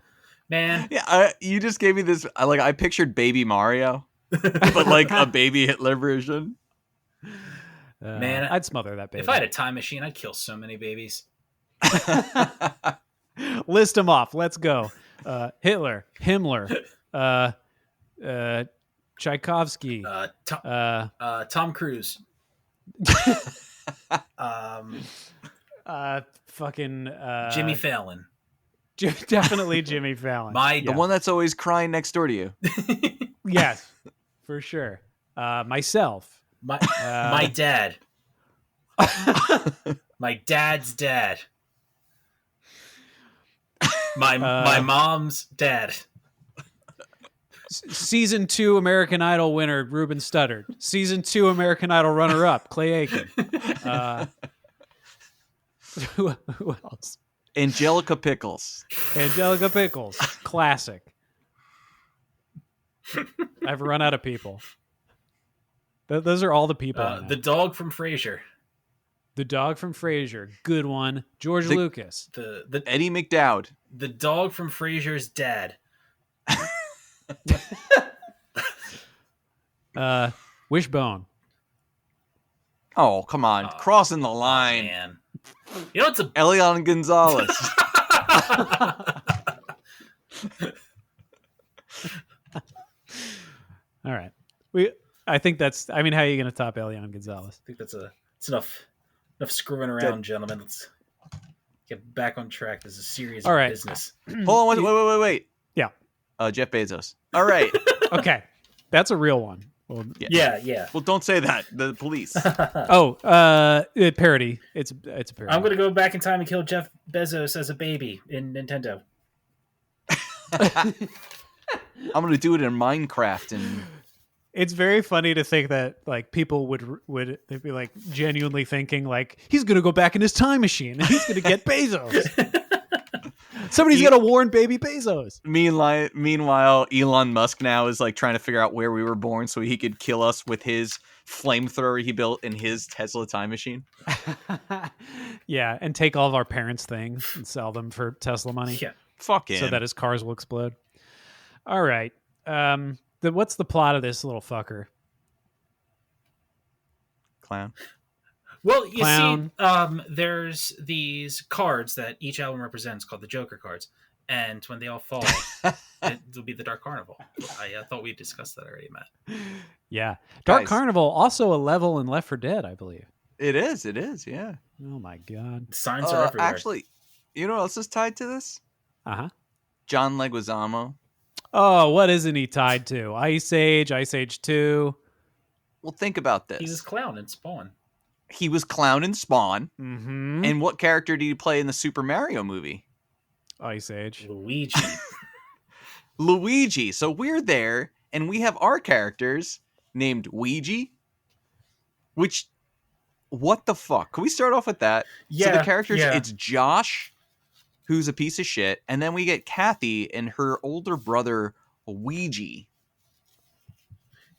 Man, Yeah, you just gave me this. I pictured Baby Mario, but like a baby Hitler version. Man, I'd smother that baby. if I had a time machine, I'd kill so many babies. List them off. Let's go. Hitler, Himmler, Tchaikovsky. Tom Cruise. Fucking Jimmy Fallon. definitely Jimmy Fallon. The one that's always crying next door to you. Yes, for sure. Myself. My dad. My dad's dad. My mom's dad. Season 2 American Idol winner Ruben Studdard. Season 2 American Idol runner-up Clay Aiken. Who else? Angelica Pickles. Angelica Pickles. Classic. I've run out of people. Those are all the people. I know. The dog from Frasier. The dog from Frasier. Good one. George Lucas. The Eddie McDowd. The dog from Frasier's dad. Wishbone. Oh, come on. Crossing the line. Man. You know, it's a Elian Gonzalez. All right. I think that's. I mean, how are you going to top Elian Gonzalez? I think it's enough screwing around, gentlemen. Let's get back on track. This is a serious All right. business. Hold on, wait. Yeah. Jeff Bezos. All right. Okay, that's a real one. Well, Yeah. Well, don't say that. The police. Parody. It's a parody. I'm gonna go back in time and kill Jeff Bezos as a baby in Nintendo. I'm gonna do it in Minecraft and. It's very funny to think that like people would they'd be like genuinely thinking like he's gonna go back in his time machine and he's gonna get Bezos. Somebody's gotta warn baby Bezos. Meanwhile, Elon Musk now is like trying to figure out where we were born so he could kill us with his flamethrower he built in his Tesla time machine. Yeah, and take all of our parents' things and sell them for Tesla money. Yeah. Fuck him. So that his cars will explode. All right. What's the plot of this little fucker? Clown. Well, you Clown. see, there's these cards that each album represents called the Joker cards, and when they all fall, it'll be the Dark Carnival. I thought we discussed that already, Matt. Yeah. Dark Guys. Carnival, also a level in Left 4 Dead, I believe. It is, yeah. Oh my god. The signs are everywhere. Actually, you know what else is tied to this? Uh-huh. John Leguizamo. Oh, what isn't he tied to? Ice Age 2. Well, think about this. He was Clown in Spawn. He was Clown in Spawn. Mm-hmm. And what character did he play in the Super Mario movie? Ice Age. Luigi. Luigi. So we're there, and we have our characters named Ouija. Which, what the fuck? Can we start off with that? Yeah, So the characters, yeah. it's Josh, who's a piece of shit, and then we get Kathy and her older brother, Ouija.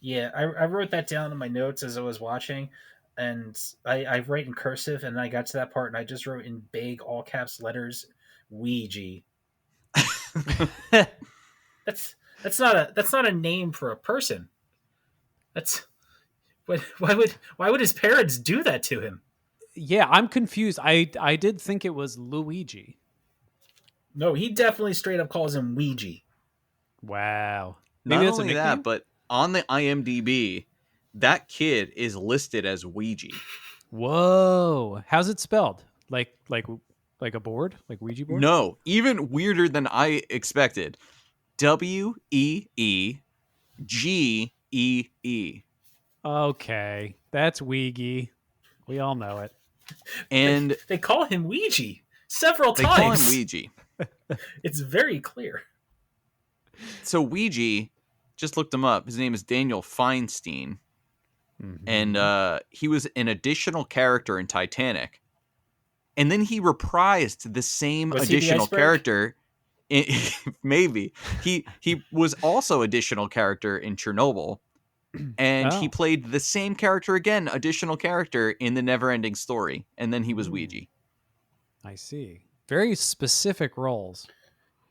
Yeah, I wrote that down in my notes as I was watching, and I write in cursive, and I got to that part, and I just wrote in big all caps letters, Ouija. That's not a name for a person. Why would his parents do that to him? Yeah, I'm confused. I did think it was Luigi. No, he definitely straight up calls him Ouija. Wow. Not Maybe that's a only nickname? that, but on the IMDb, that kid is listed as Ouija. Whoa. How's it spelled? Like a board? Like Ouija board? No, even weirder than I expected. WEEGEE. Okay. That's Ouija. We all know it. And They call him Ouija several they times. call him Ouija. It's very clear. So Ouija, just looked him up. His name is Daniel Feinstein. Mhm. And he was an additional character in Titanic. And then he reprised the same Was he the additional iceberg? character. Maybe. He was also additional character in Chernobyl. And he Oh. played the same character again, additional character in the Neverending Story. And then he was Ooh. Ouija. I see. Very specific roles.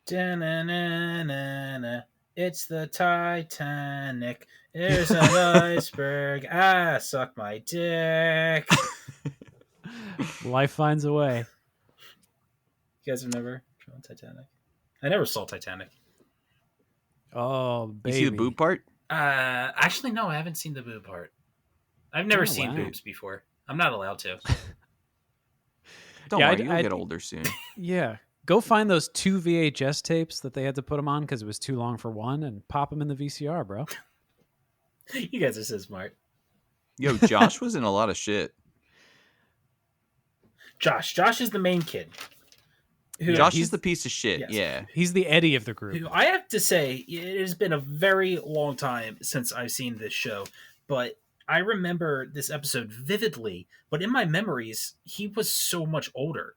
Da-na-na-na-na. It's the Titanic. There's an iceberg. Ah, suck my dick. Life finds a way. You guys remember Titanic? I never saw Titanic. Oh, You baby. see the boob part? Actually, no, I haven't seen the boob part. I've never Oh, seen wow. boobs before. I'm not allowed to. Don't Yeah, worry, I- you'll I- get older soon. Yeah. Go find those 2 VHS tapes that they had to put them on because it was too long for one and pop them in the VCR, bro. You guys are so smart. Yo, Josh was in a lot of shit. Josh is the main kid. Who, Josh he's- is the piece of shit. Yes. Yeah. He's the Eddie of the group. who I have to say, it has been a very long time since I've seen this show, but I remember this episode vividly. But in my memories, he was so much older.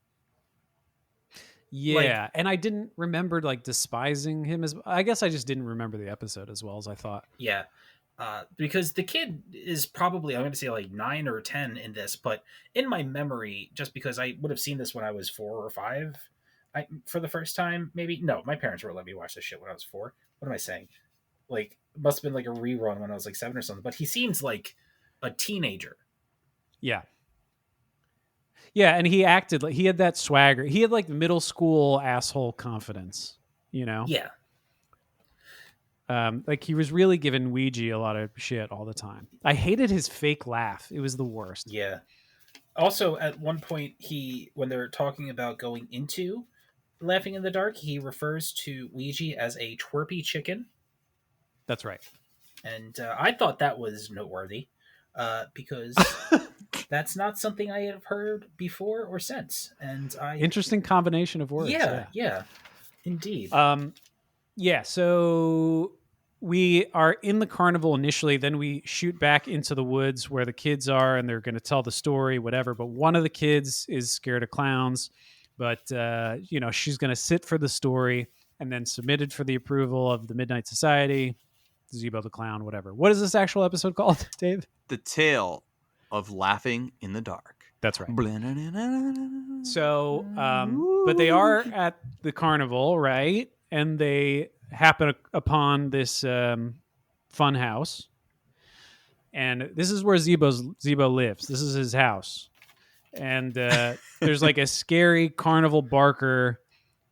Yeah, and I didn't remember like despising him as. I guess I just didn't remember the episode as well as I thought. Yeah. Because the kid is probably, I'm going to say like 9 or 10 in this, but in my memory, just because I would have seen this when I was 4 or 5 for the first time, maybe. No, my parents were letting me watch this shit when I was 4. What am I saying? Like, it must have been like a rerun when I was like 7 or something, but he seems like a teenager. Yeah. Yeah, and he acted like he had that swagger. He had like middle school asshole confidence, you know? Yeah. Like he was really giving Ouija a lot of shit all the time. I hated his fake laugh. It was the worst. Yeah. Also, at one point, when they're talking about going into Laughing in the Dark, he refers to Ouija as a twerpy chicken. That's right. And I thought that was noteworthy because that's not something I have heard before or since. And Interesting combination of words. yeah, indeed. Yeah, so we are in the carnival initially, then we shoot back into the woods where the kids are and they're going to tell the story, whatever. But one of the kids is scared of clowns, but she's going to sit for the story and then submitted for the approval of the Midnight Society, Zeebo the Clown, whatever. What is this actual episode called, Dave? The Tale of Laughing in the Dark. That's right. Blah-na-na-na-na-na. So, but they are at the carnival, right? And they happen upon this fun house. And this is where Zeebo lives. This is his house. And there's like a scary carnival barker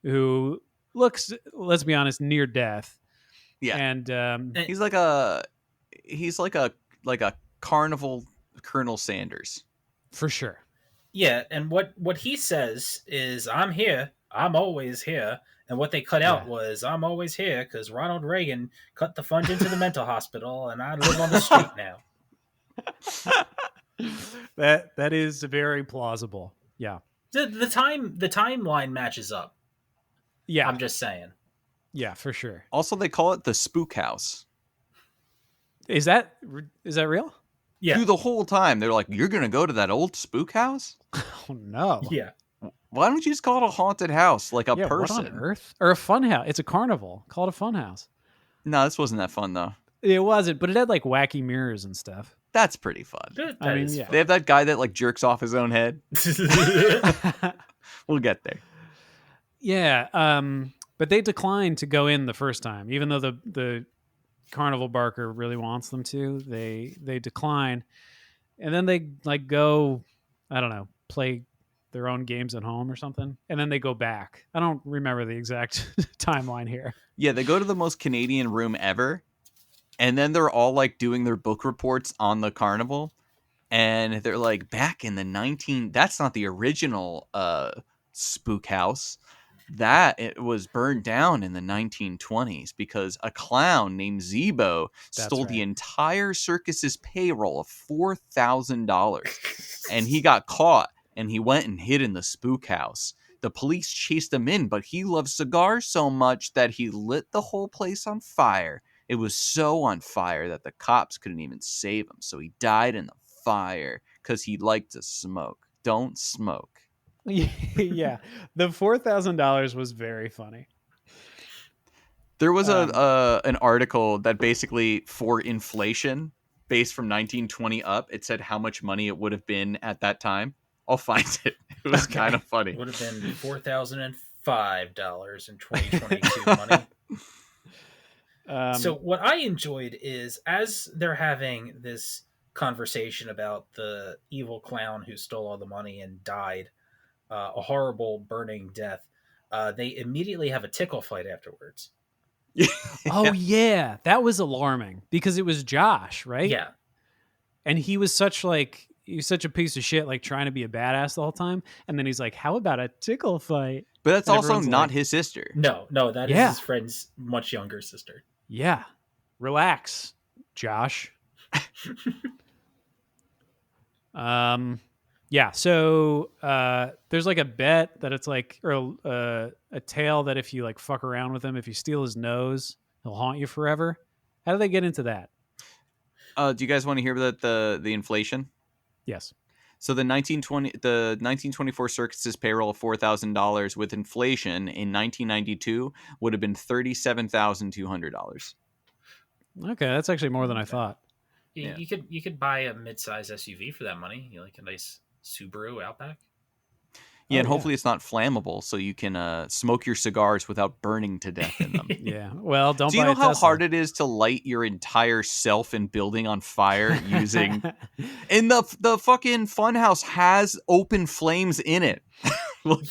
who looks, let's be honest, near death. Yeah. And he's like a carnival Colonel Sanders. for sure. Yeah, and what he says is, "I'm here. I'm always here." And what they cut out was, "I'm always here because Ronald Reagan cut the funds into the mental hospital, and I live on the street now." That is very plausible. Yeah. The timeline matches up. Yeah. I'm just saying. Yeah, for sure. Also, they call it the Spook House. Is that real? Yeah. Through the whole time, they're like, "You're gonna go to that old spook house? Oh no. Yeah. Why don't you just call it a haunted house, like a Yeah, person?" what on earth? Or a fun house. It's a carnival. Call it a fun house. No, this wasn't that fun though. It wasn't, but it had like wacky mirrors and stuff. That's pretty fun. That I mean, is yeah. fun. They have that guy that like jerks off his own head. We'll get there. Yeah. But they declined to go in the first time, even though the carnival barker really wants them to. They decline, and then they like go, I don't know, play their own games at home or something, and then they go back. I don't remember the exact timeline here. Yeah, they go to the most Canadian room ever, and then they're all like doing their book reports on the carnival, and they're like, back in the that's not the original spook house. That it was burned down in the 1920s because a clown named Zeebo stole the entire circus's payroll of $4,000, and he got caught, and he went and hid in the spook house. The police chased him in, but he loved cigars so much that he lit the whole place on fire. It was so on fire that the cops couldn't even save him, so he died in the fire because he liked to smoke. Don't smoke. Yeah, the $4,000 was very funny. There was an article that basically, for inflation, based from 1920 up, it said how much money it would have been at that time. I'll find it. It was kind of funny. It would have been $4,005 in 2022 money. So what I enjoyed is, as they're having this conversation about the evil clown who stole all the money and died a horrible burning death, they immediately have a tickle fight afterwards. Oh yeah, that was alarming because it was Josh, right? Yeah, and he was such a piece of shit, like trying to be a badass the whole time, and then he's like, "How about a tickle fight?" But that's And also everyone's not like, his sister. no, that is his friend's much younger sister. Yeah, relax, Josh. Yeah, so there's like a bet that it's like, or a tale that if you like fuck around with him, if you steal his nose, he'll haunt you forever. How do they get into that? Do you guys want to hear about the inflation? Yes. So the 1924 circus's payroll of $4,000 with inflation in 1992 would have been $37,200. Okay, that's actually more than I thought. You could buy a mid-size SUV for that money. You like a nice Subaru Outback. Yeah, and hopefully it's not flammable, so you can smoke your cigars without burning to death in them. Yeah. Well, don't. Do you buy know a how Tesla. hard it is to light your entire self and building on fire using? And the fucking funhouse has open flames in it.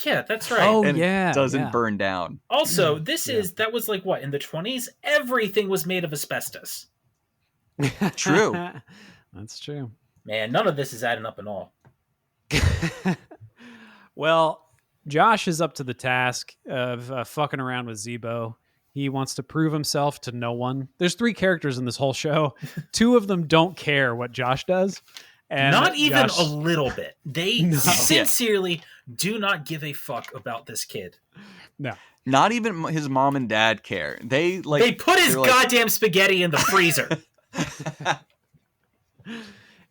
Yeah, that's right. Oh and yeah, it doesn't burn down. Also, that was like what, in the 20s? Everything was made of asbestos. True. That's true. Man, none of this is adding up at all. Well, Josh is up to the task of fucking around with Zeebo. He wants to prove himself to no one. There's 3 characters in this whole show. 2 of them don't care what Josh does. And not even Josh... a little bit. They sincerely do not give a fuck about this kid. No. Not even his mom and dad care. They put his goddamn spaghetti in the freezer.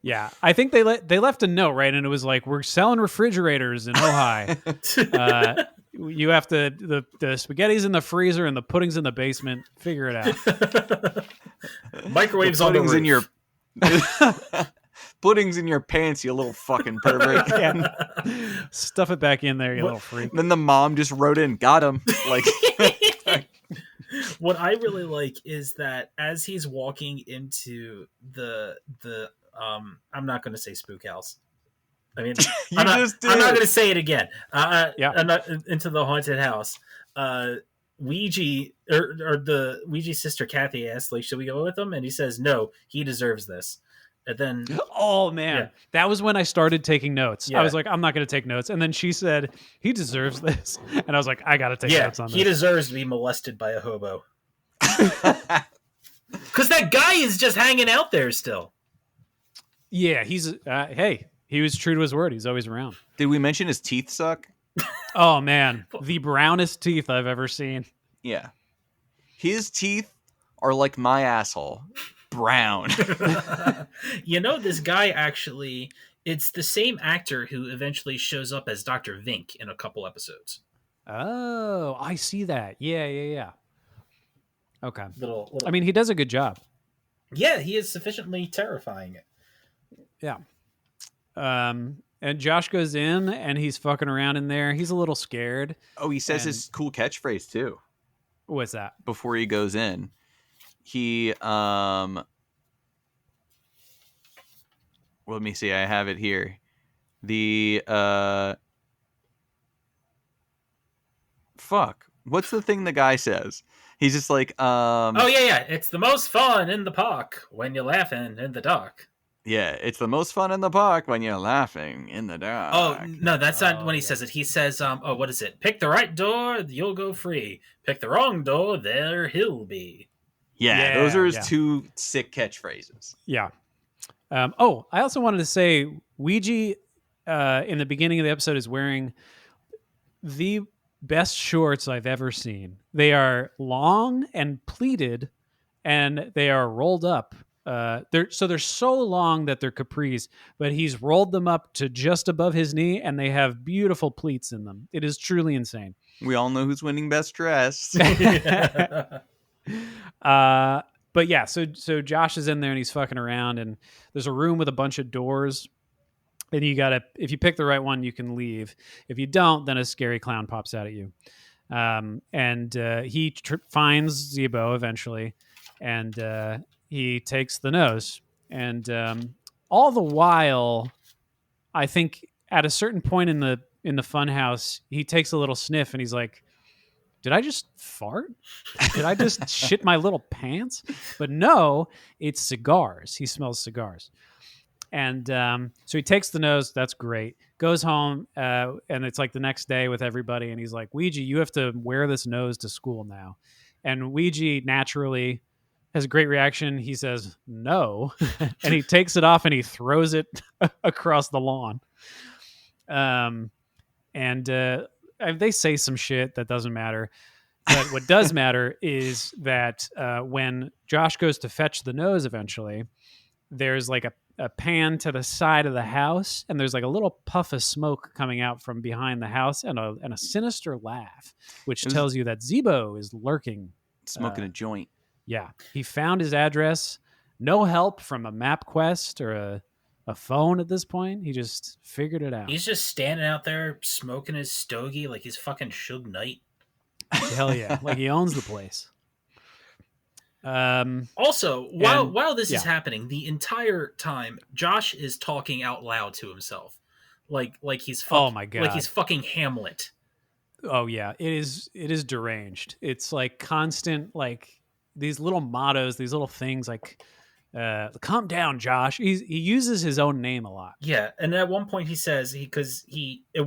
Yeah, I think they left a note, right? And it was like, "We're selling refrigerators in Ojai. You have to the spaghetti's in the freezer and the pudding's in the basement. Figure it out." Microwaves on the roof. In your pudding's in your pants, you little fucking pervert. Yeah. Stuff it back in there, you little freak. Then the mom just wrote in, "Got him." Like, What I really like is that as he's walking into the I'm not going to say spook house. I mean, You I'm not, just I'm not did. going to say it again. Yeah. I'm not into the haunted house. Ouija or the Ouija's sister Kathy asks, like, should we go with him? And he says, no, he deserves this. And then, Oh man, Yeah. that was when I started taking notes. Yeah. I was like, I'm not going to take notes, and then she said he deserves this, and I was like, I got to take yeah, notes on he this. deserves to be molested by a hobo. Because that guy is just hanging out there still. Yeah, he's hey, he was true to his word. He's always around. Did we mention his teeth suck? Oh man, the brownest teeth I've ever seen. Yeah. His teeth are like my asshole. Brown. You know, this guy actually, it's the same actor who eventually shows up as Dr. Vink in a couple episodes. Oh, I see that. Yeah. Okay. Little. I mean, he does a good job. Yeah, he is sufficiently terrifying. Yeah. And Josh goes in and he's fucking around in there. He's a little scared. Oh, he says And- his cool catchphrase too What's that? before he goes in. He let me see, I have it here. The fuck. What's the thing the guy says? He's just like Oh yeah, it's the most fun in the park when you're laughing in the dark. yeah, it's the most fun in the park when you're laughing in the dark. Oh no, that's not Oh, when he yeah. says it. He says, oh, what is it? Pick the right door, you'll go free. Pick the wrong door, there he'll be. yeah, those are his yeah. two sick catchphrases. Yeah. I also wanted to say Ouija in the beginning of the episode is wearing the best shorts I've ever seen. They are long and pleated, and they are rolled up. They're so long that they're capris, but he's rolled them up to just above his knee, and they have beautiful pleats in them. It is truly insane. We all know who's winning best dress. But yeah, so Josh is in there and he's fucking around, and there's a room with a bunch of doors, and you gotta, if you pick the right one, you can leave. If you don't, then a scary clown pops out at you. He finds Zeebo eventually, and he takes the nose, and all the while, I think at a certain point in the funhouse, he takes a little sniff, and he's like, did I just fart? Did I just shit my little pants? But no, it's cigars. He smells cigars. And so he takes the nose. That's great. Goes home, and it's like the next day with everybody. And he's like, Ouija, you have to wear this nose to school now. And Ouija naturally has a great reaction. He says, no. And he takes it off and he throws it across the lawn. They say some shit that doesn't matter. But what does matter is that when Josh goes to fetch the nose eventually, there's like a pan to the side of the house, and there's like a little puff of smoke coming out from behind the house, and a sinister laugh, which tells you that Zeebo is lurking. Smoking a joint. Yeah. He found his address. No help from a map quest or a phone at this point. He just figured it out. He's just standing out there smoking his stogie like he's fucking Suge Knight. Hell yeah. Like he owns the place. Also, while this is yeah. happening, the entire time Josh is talking out loud to himself, like he's Oh my God. like he's fucking Hamlet. Oh yeah, it is deranged. It's like constant, like these little mottos, these little things like calm down, Josh. He uses his own name a lot. Yeah, and at one point he says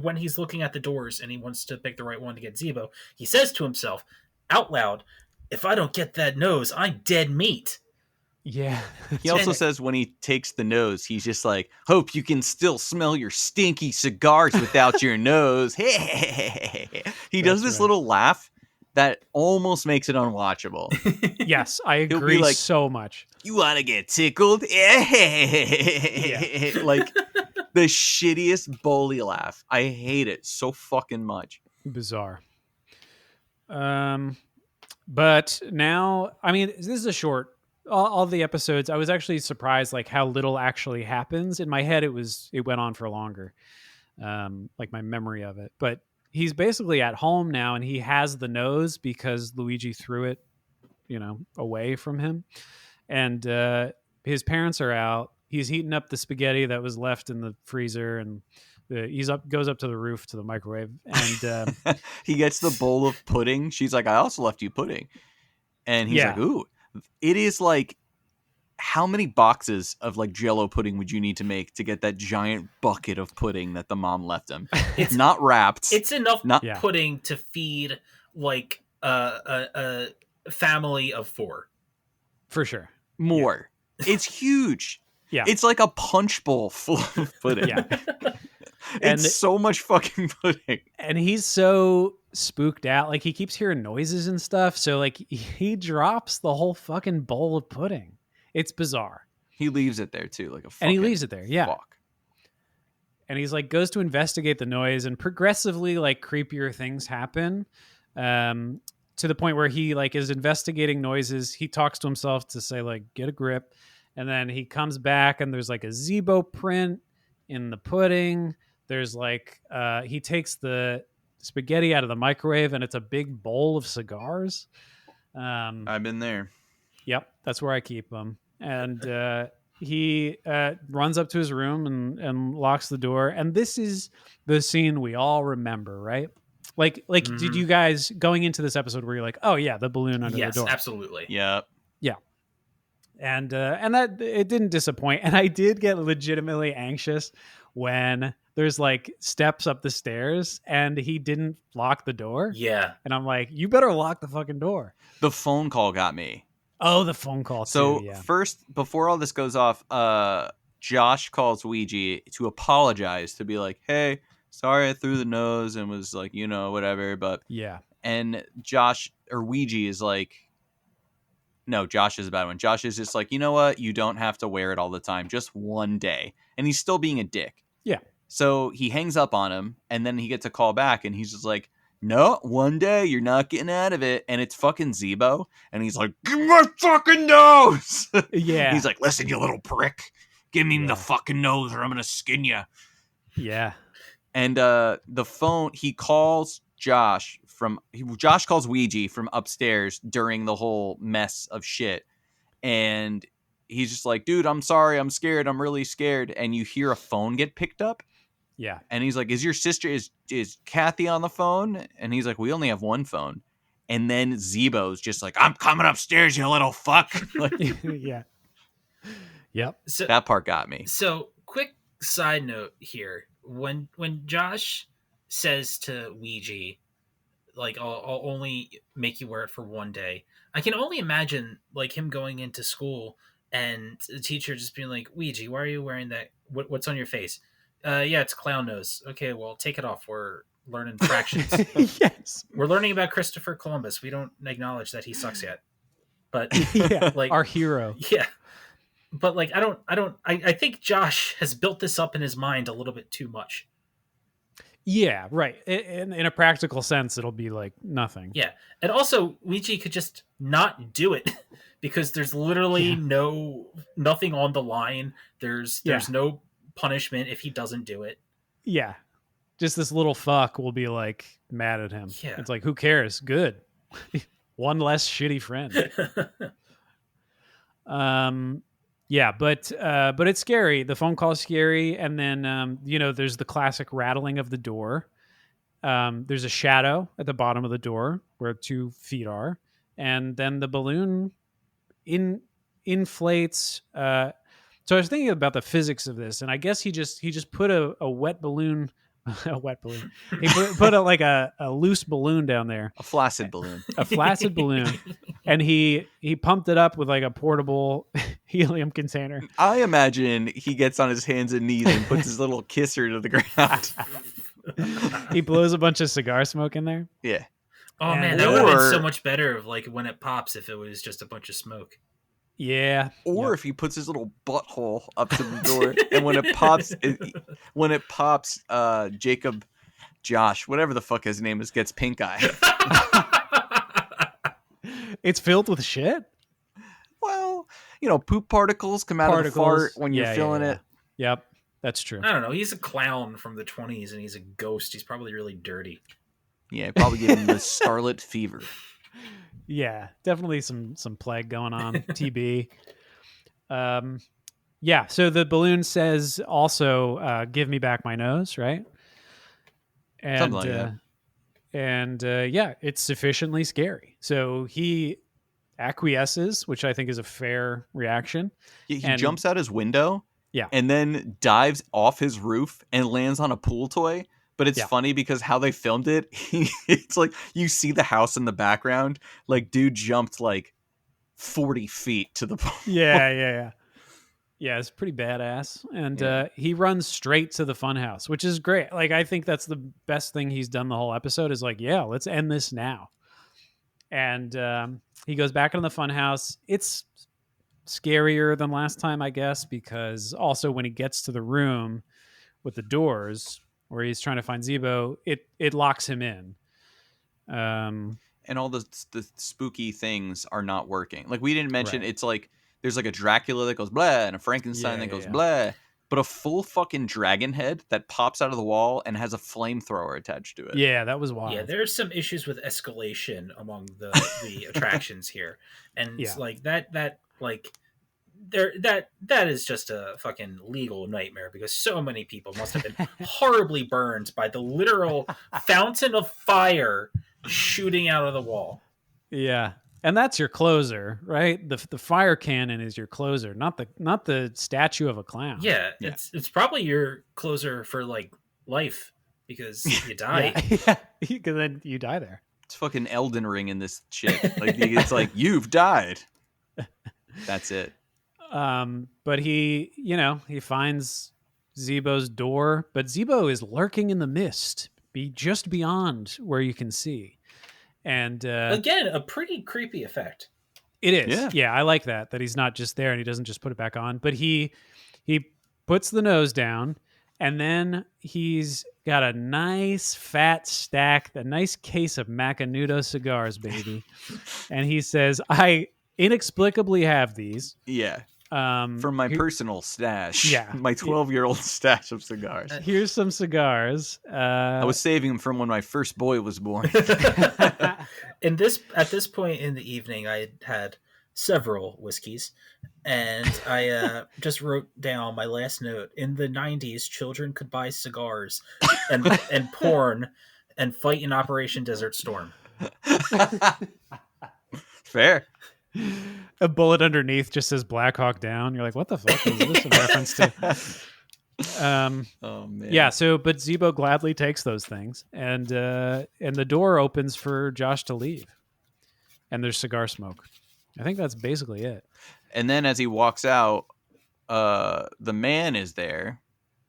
when he's looking at the doors and he wants to pick the right one to get Zeebo, he says to himself out loud, if I don't get that nose, I'm dead meat. Yeah. He also says when he takes the nose, he's just like, hope you can still smell your stinky cigars without your nose. He does this right. little laugh that almost makes it unwatchable. Yes, I He'll be agree like, so much. You want to get tickled? Like the shittiest bully laugh. I hate it so fucking much. Bizarre. But now, I mean, this is a short. All the episodes, I was actually surprised, like how little actually happens. In my head, it went on for longer, like my memory of it. But he's basically at home now, and he has the nose because Luigi threw it away from him. And his parents are out. He's heating up the spaghetti that was left in the freezer, and goes up to the roof to the microwave, and he gets the bowl of pudding. She's like, I also left you pudding. And he's Yeah. like, ooh, it is like, how many boxes of like Jell-O pudding would you need to make to get that giant bucket of pudding that the mom left him? It's not wrapped. It's enough Yeah. pudding to feed like a family of 4. for sure. More. It's huge. Yeah. It's like a punch bowl full of pudding. Yeah. It's And- so much fucking pudding. And he's so spooked out, like he keeps hearing noises and stuff, so like he drops the whole fucking bowl of pudding. It's bizarre. He leaves it there too, like a fucking And he leaves it there, yeah. fuck. And he's like goes to investigate the noise, and progressively like creepier things happen, to the point where he like is investigating noises. He talks to himself to say like, get a grip. And then he comes back and there's like a Zeebo print in the pudding. There's like he takes the spaghetti out of the microwave, and it's a big bowl of cigars. I've been there. Yep, that's where I keep them. And he runs up to his room and locks the door. And this is the scene we all remember, right? Like, did you guys going into this episode where you're like, oh yeah, the balloon under the Yes, door? absolutely. Yep. And that it didn't disappoint. And I did get legitimately anxious when there's like steps up the stairs and he didn't lock the door. Yeah. And I'm like, you better lock the fucking door. The phone call got me. Oh, the phone call too. So Yeah. first, before all this goes off, Josh calls Ouija to apologize, to be like, hey, sorry I threw the nose and was like, whatever. But Yeah. and Josh or Ouija is like, no, Josh is a bad one. Josh is just like, you know what? You don't have to wear it all the time. Just one day. And he's still being a dick. Yeah. So he hangs up on him, and then he gets a call back, and he's just like, no, one day you're not getting out of it. And it's fucking Zeebo. And he's like, give me my fucking nose. Yeah. He's like, listen, you little prick. Give me Yeah. the fucking nose or I'm going to skin you. Yeah. And the phone, he calls Josh Josh calls Ouija from upstairs during the whole mess of shit. And he's just like, dude, I'm sorry. I'm scared. I'm really scared. And you hear a phone get picked up. Yeah. And he's like, is your sister, is Kathy on the phone? And he's like, we only have one phone. And then Zeebo's just like, I'm coming upstairs, you little fuck. Like, Yeah. Yep. So that part got me. So, quick side note here: when Josh says to Ouija, like, I'll only make you wear it for one day, I can only imagine like him going into school and the teacher just being like, Ouija, why are you wearing that? What's on your face? Yeah, it's clown nose. Okay, well, take it off. We're learning fractions. Yes. We're learning about Christopher Columbus. We don't acknowledge that he sucks yet. But Yeah. like Our hero. yeah. But like I think Josh has built this up in his mind a little bit too much. Yeah. Right. In a practical sense, it'll be like nothing. Yeah. And also Ouija could just not do it because there's literally nothing on the line. There's no punishment if he doesn't do it. Yeah. Just this little fuck will be like mad at him. Yeah. It's like, who cares? Good. One less shitty friend. Yeah, but it's scary. The phone call is scary, and then there's the classic rattling of the door. There's a shadow at the bottom of the door where 2 feet are, and then the balloon inflates. So I was thinking about the physics of this, and I guess he just put a wet balloon, a wet balloon. He put a loose balloon down there, A flaccid balloon. a flaccid balloon, and he pumped it up with like a portable helium container. I imagine he gets on his hands and knees and puts his little kisser to the ground. He blows a bunch of cigar smoke in there. Yeah. Oh And- man, that would have been Or- so much better of like when it pops if it was just a bunch of smoke. Yeah. Or if he puts his little butthole up to the door, and when it pops, Jacob, Josh, whatever the fuck his name is, gets pink eye. It's filled with shit. Well, poop particles come out of the fart when you're filling it. Yep, that's true. I don't know. He's a clown from the 20s and he's a ghost. He's probably really dirty. Yeah, probably give him the scarlet fever. Yeah, definitely some plague going on. TB. Yeah. So the balloon says also, "Give me back my nose," right? Something And like that. yeah, it's sufficiently scary. So he acquiesces, which I think is a fair reaction. He And jumps out his window yeah, and then dives off his roof and lands on a pool toy. But it's Yeah. funny because how they filmed it, it's like you see the house in the background. Like, dude jumped like 40 feet to the pool. yeah. Yeah, it's pretty badass. And Yeah. he runs straight to the funhouse, which is great. Like, I think that's the best thing he's done the whole episode is like, yeah, let's end this now. And he goes back into the funhouse. It's scarier than last time, I guess, because also when he gets to the room with the doors where he's trying to find Zeebo, it locks him in. And all the spooky things are not working. Like we didn't mention, Right. it's like there's like a Dracula that goes blah and a Frankenstein that goes Yeah. blah, but a full fucking dragon head that pops out of the wall and has a flamethrower attached to it. Yeah, that was wild. Yeah, there's some issues with escalation among the attractions here, and Yeah. like that there that is just a fucking legal nightmare because so many people must have been horribly burned by the literal fountain of fire shooting out of the wall. Yeah. And that's your closer, right? The fire cannon is your closer, not the statue of a clown. Yeah, Yeah. it's probably your closer for like life because you die. Yeah. Because then you die there. It's fucking Elden Ring in this shit. Like it's like you've died. That's it. But he finds Zeebo's door, but Zeebo is lurking in the mist, just beyond where you can see. And Again, a pretty creepy effect. it is. Yeah. I like that he's not just there and he doesn't just put it back on, but he puts the nose down, and then he's got a nice fat stack, a nice case of Macanudo cigars, baby. And he says, "I inexplicably have these. Yeah. From my personal stash. Yeah. My 12-year-old stash of cigars. Here's some cigars. I was saving them from when my first boy was born. At this point in the evening, I had several whiskeys, and I just wrote down my last note. In the 90s, children could buy cigars and porn and fight in Operation Desert Storm. Fair. A bullet underneath just says Black Hawk Down. You're like, what the fuck is this a reference to? Oh man. Yeah. So, but Zeebo gladly takes those things, and the door opens for Josh to leave, and there's cigar smoke. I think that's basically it. And then as he walks out, the man is there,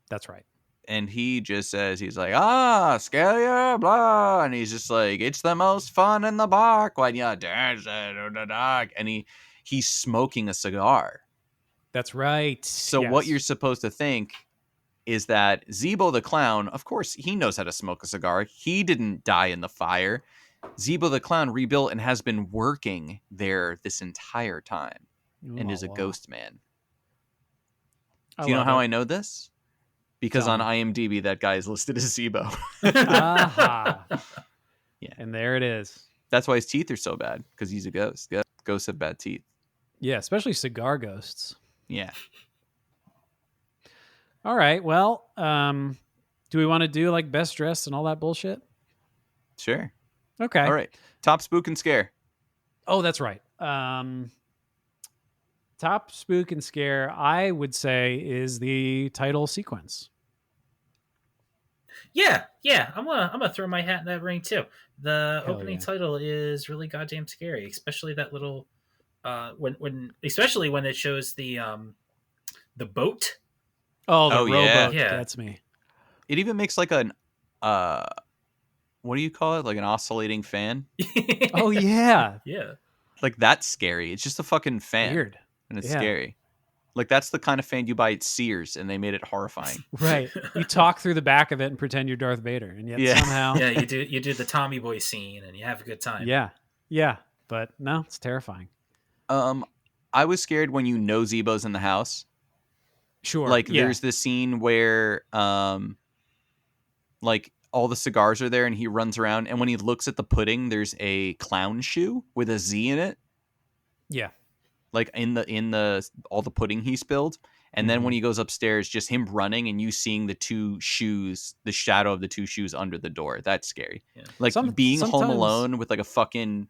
That's right. and he just says, he's like, scare ya, blah, and he's just like, it's the most fun in the park when you dance in the dark, and he's smoking a cigar. That's right. So what you're supposed to think is that Zeebo the Clown, of course, he knows how to smoke a cigar. He didn't die in the fire. Zeebo the Clown rebuilt and has been working there this entire time and is a ghost man. Do you know how I know this? Because Tell on me. IMDb, that guy is listed as Zeebo. Aha. Yeah. And there it is. That's why his teeth are so bad, because he's a ghost. Ghosts have bad teeth. Yeah, especially cigar ghosts. Yeah. All right. Well, do we want to do like best dressed and all that bullshit? Sure. Okay. All right. Top spook and scare. Oh, that's right. Top spook and scare, I would say, is the title sequence. Yeah. I'm gonna throw my hat in that ring too. The Hell opening yeah. title is really goddamn scary, especially that little especially when it shows the boat. Oh, the Oh, rowboat yeah. Yeah. gets me. It even makes like an, what do you call it? Like an oscillating fan? Oh, yeah. Yeah. Like that's scary. It's just a fucking fan. Weird. And it's Yeah. scary. Like that's the kind of fan you buy at Sears, and they made it horrifying. Right. You talk through the back of it and pretend you're Darth Vader. And yet Yeah. somehow. Yeah, you do the Tommy Boy scene and you have a good time. Yeah. Yeah. But no, it's terrifying. I was scared when you know Zeebo's in the house. Sure. Like yeah. there's this scene where like all the cigars are there, and he runs around, and when he looks at the pudding, there's a clown shoe with a Z in it, Yeah. like in the all the pudding he spilled. And then when he goes upstairs, just him running and you seeing the two shoes, the shadow of the two shoes under the door. That's scary. Yeah. Like being home sometimes- alone with like a fucking,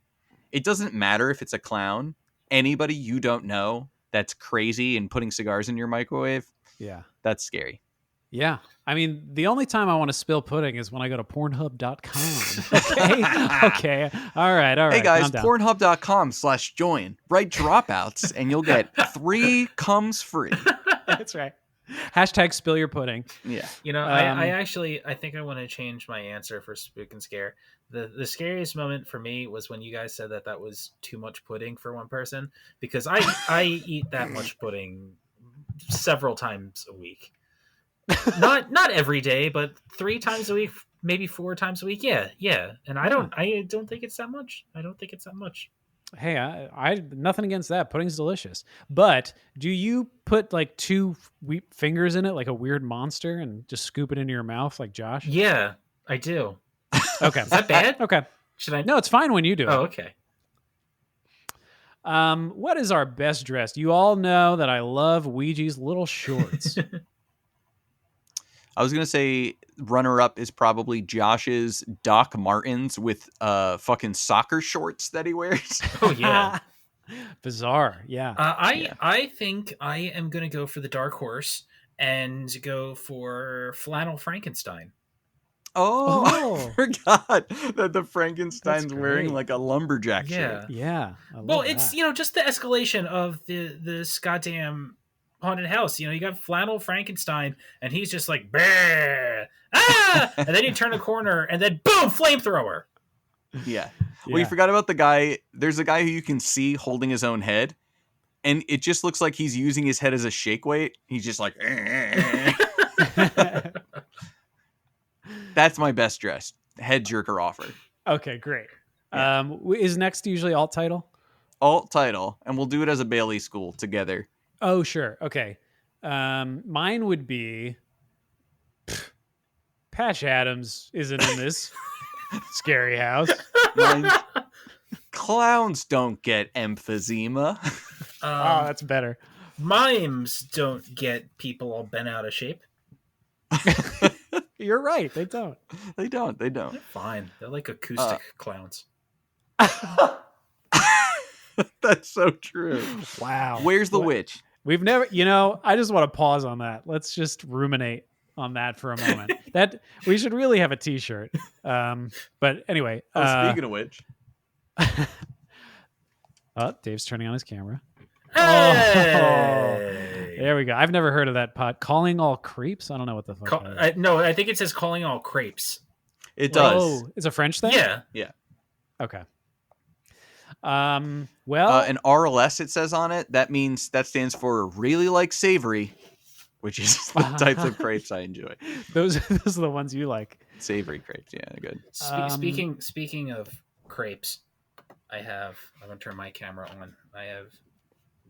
it doesn't matter if it's a clown, anybody you don't know that's crazy and putting cigars in your microwave. Yeah. That's scary. Yeah. I mean, the only time I want to spill pudding is when I go to pornhub.com. Okay. Okay. All right. Hey guys, calm down. pornhub.com/join. Write dropouts and you'll get 3 comes free. That's right. Hashtag spill your pudding. Yeah. You know, I think I want to change my answer for Spook and Scare. The scariest moment for me was when you guys said that was too much pudding for one person, because I eat that much pudding several times a week. Not every day, but 3 times a week, maybe 4 times a week. Yeah. And I don't think it's that much. I don't think it's that much. Hey, I nothing against that. Pudding's delicious. But do you put like 2 fingers in it like a weird monster and just scoop it into your mouth like Josh? Yeah, I do. Okay. Is that bad? Okay. Should I? No, it's fine when you do it. Oh, okay. What is our best dressed? You all know that I love Ouija's little shorts. I was going to say runner-up is probably Josh's Doc Martens with fucking soccer shorts that he wears. Oh, yeah. Bizarre. Yeah. I think I am going to go for the dark horse and go for Flannel Frankenstein. Oh, I forgot that the Frankenstein's That's wearing great. like a lumberjack Yeah. shirt. Yeah. I love Well, it's, that. just the escalation of this goddamn haunted house. You got Flannel Frankenstein, and he's just like, "Bah! Ah!" And then you turn a corner, and then boom, flamethrower. Yeah. Well, you forgot about the guy. There's a guy who you can see holding his own head, and it just looks like he's using his head as a shake weight. He's just like, That's my best dressed head jerker offer. Okay, great. Yeah. Is next usually alt title? Alt title, and we'll do it as a Bailey School together. Oh, sure. Okay. Mine would be Patch Adams isn't in this scary house. Mine's, clowns don't get emphysema. Oh, that's better. Mimes don't get people all bent out of shape. You're right. They don't. They don't. They're fine. They're like acoustic clowns. That's so true. Wow. Where's the witch? We've never, I just want to pause on that. Let's just ruminate on that for a moment. That we should really have a t-shirt. But anyway. Speaking of which. Oh, Dave's turning on his camera. Hey! There we go. I've never heard of that pot. Calling all creeps? I don't know what the fuck that is. No, I think it says calling all crepes. It does. Oh, it's a French thing? Yeah. Okay. Well, an RLS it says on it. That stands for really like savory, which is the types of crepes I enjoy. those are the ones you like. Savory crepes, yeah, they're good. Speaking of crepes, I'm gonna turn my camera on. I have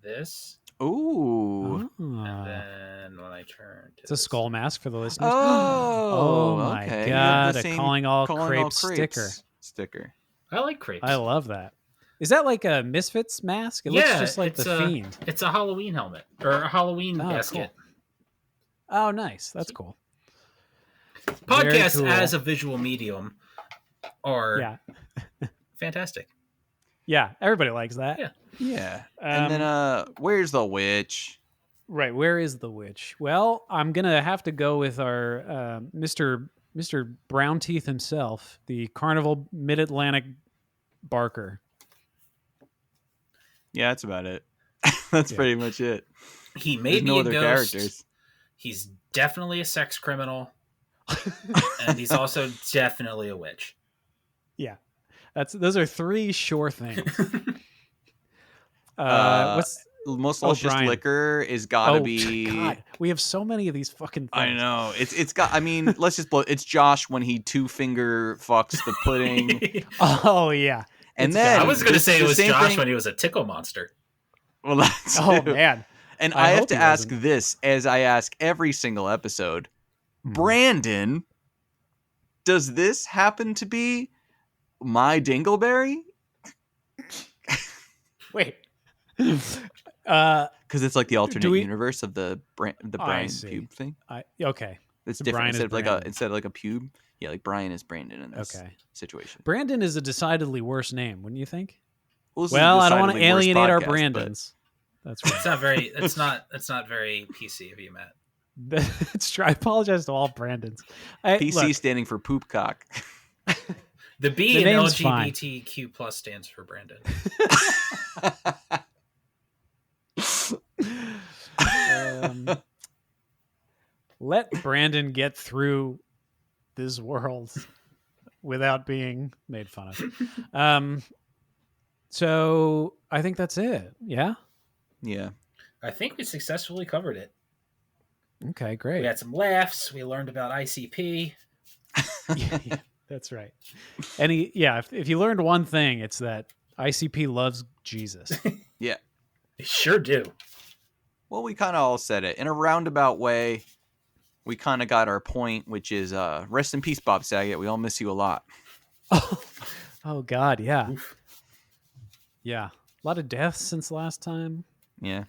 this, Ooh. and then when I turn to It's a skull mask for the listeners. Oh, my okay. You have God. the A same calling all crepes crepes sticker. I like crepes. I love that. Is that like a Misfits mask? It looks just like the Fiend. It's a Halloween helmet or a Halloween basket. Cool. Oh, nice. That's cool. Podcasts Very cool. as a visual medium are fantastic. Yeah, everybody likes that. Yeah. Yeah. And then where's the witch? Right, where is the witch? Well, I'm gonna have to go with our Mr. Brown Teeth himself, the Carnival Mid-Atlantic Barker. Yeah, that's about it. That's pretty much it. He may There's be no a other ghost. characters. He's definitely a sex criminal, and he's also definitely a witch. Yeah, those are 3 sure things. What's Most luscious Brian. liquor is gotta be. God, we have so many of these fucking things. I know it's got. I mean, let's just blow. It's Josh when he 2-finger fucks the pudding, Oh yeah, and It's then got- I was going to say it the was same Josh thing- when he was a tickle monster. Well, that's oh too. man. And I I have hope to he ask wasn't. this as I ask every single episode. Hmm. Brandon, Does this happen to be my Dingleberry? Wait. Because it's like the alternate universe of the Brian pube thing. Okay. It's So different Brian instead of like a pube. Yeah, like Brian is Brandon in this situation. Brandon is a decidedly worse name, wouldn't you think? Well, I don't want to decidedly worse alienate our podcast, Brandons. That's right. It's not very. It's not very PC of you, Matt. That's true. I apologize to all Brandons. PC standing for poop cock. The B The in name's LGBTQ plus stands for Brandon. Let Brandon get through this world without being made fun of. So I think that's it. Yeah. Yeah. I think we successfully covered it. Okay, great. We had some laughs. We learned about ICP. yeah, that's right. If you learned one thing, it's that ICP loves Jesus. Yeah. They sure do. Well, we kind of all said it in a roundabout way. We kind of got our point, which is rest in peace, Bob Saget. We all miss you a lot. Oh God, yeah. Oof. Yeah. A lot of deaths since last time. Yeah.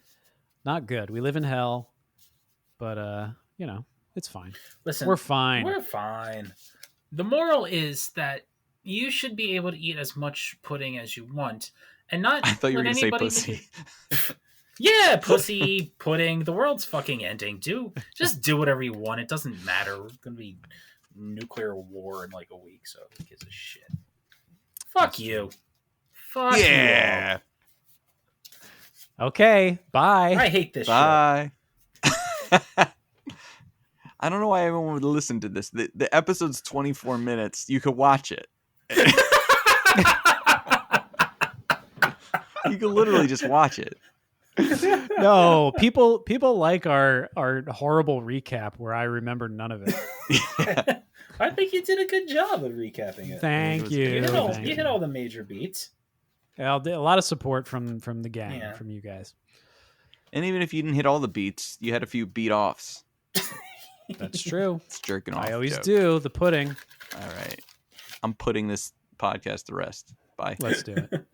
Not good. We live in hell. But it's fine. Listen, we're fine. We're fine. The moral is that you should be able to eat as much pudding as you want, and not. I thought you were going to say pussy. Yeah, pussy, pudding. The world's fucking ending. Just do whatever you want. It doesn't matter. We're gonna be nuclear war in like a week, so who gives a shit? Fuck you. Fuck yeah. You. Okay. Bye. I hate this shit. Bye. I don't know why everyone would listen to this. The episode's 24 minutes. You could watch it. You could literally just watch it. No, people like our horrible recap where I remember none of it. Yeah. I think you did a good job of recapping it. Thank you. You hit all the major beats. Yeah, a lot of support from the gang, from you guys. And even if you didn't hit all the beats, you had a few beat offs. That's true. It's jerking off. I always do. The pudding. All right. I'm putting this podcast to rest. Bye. Let's do it.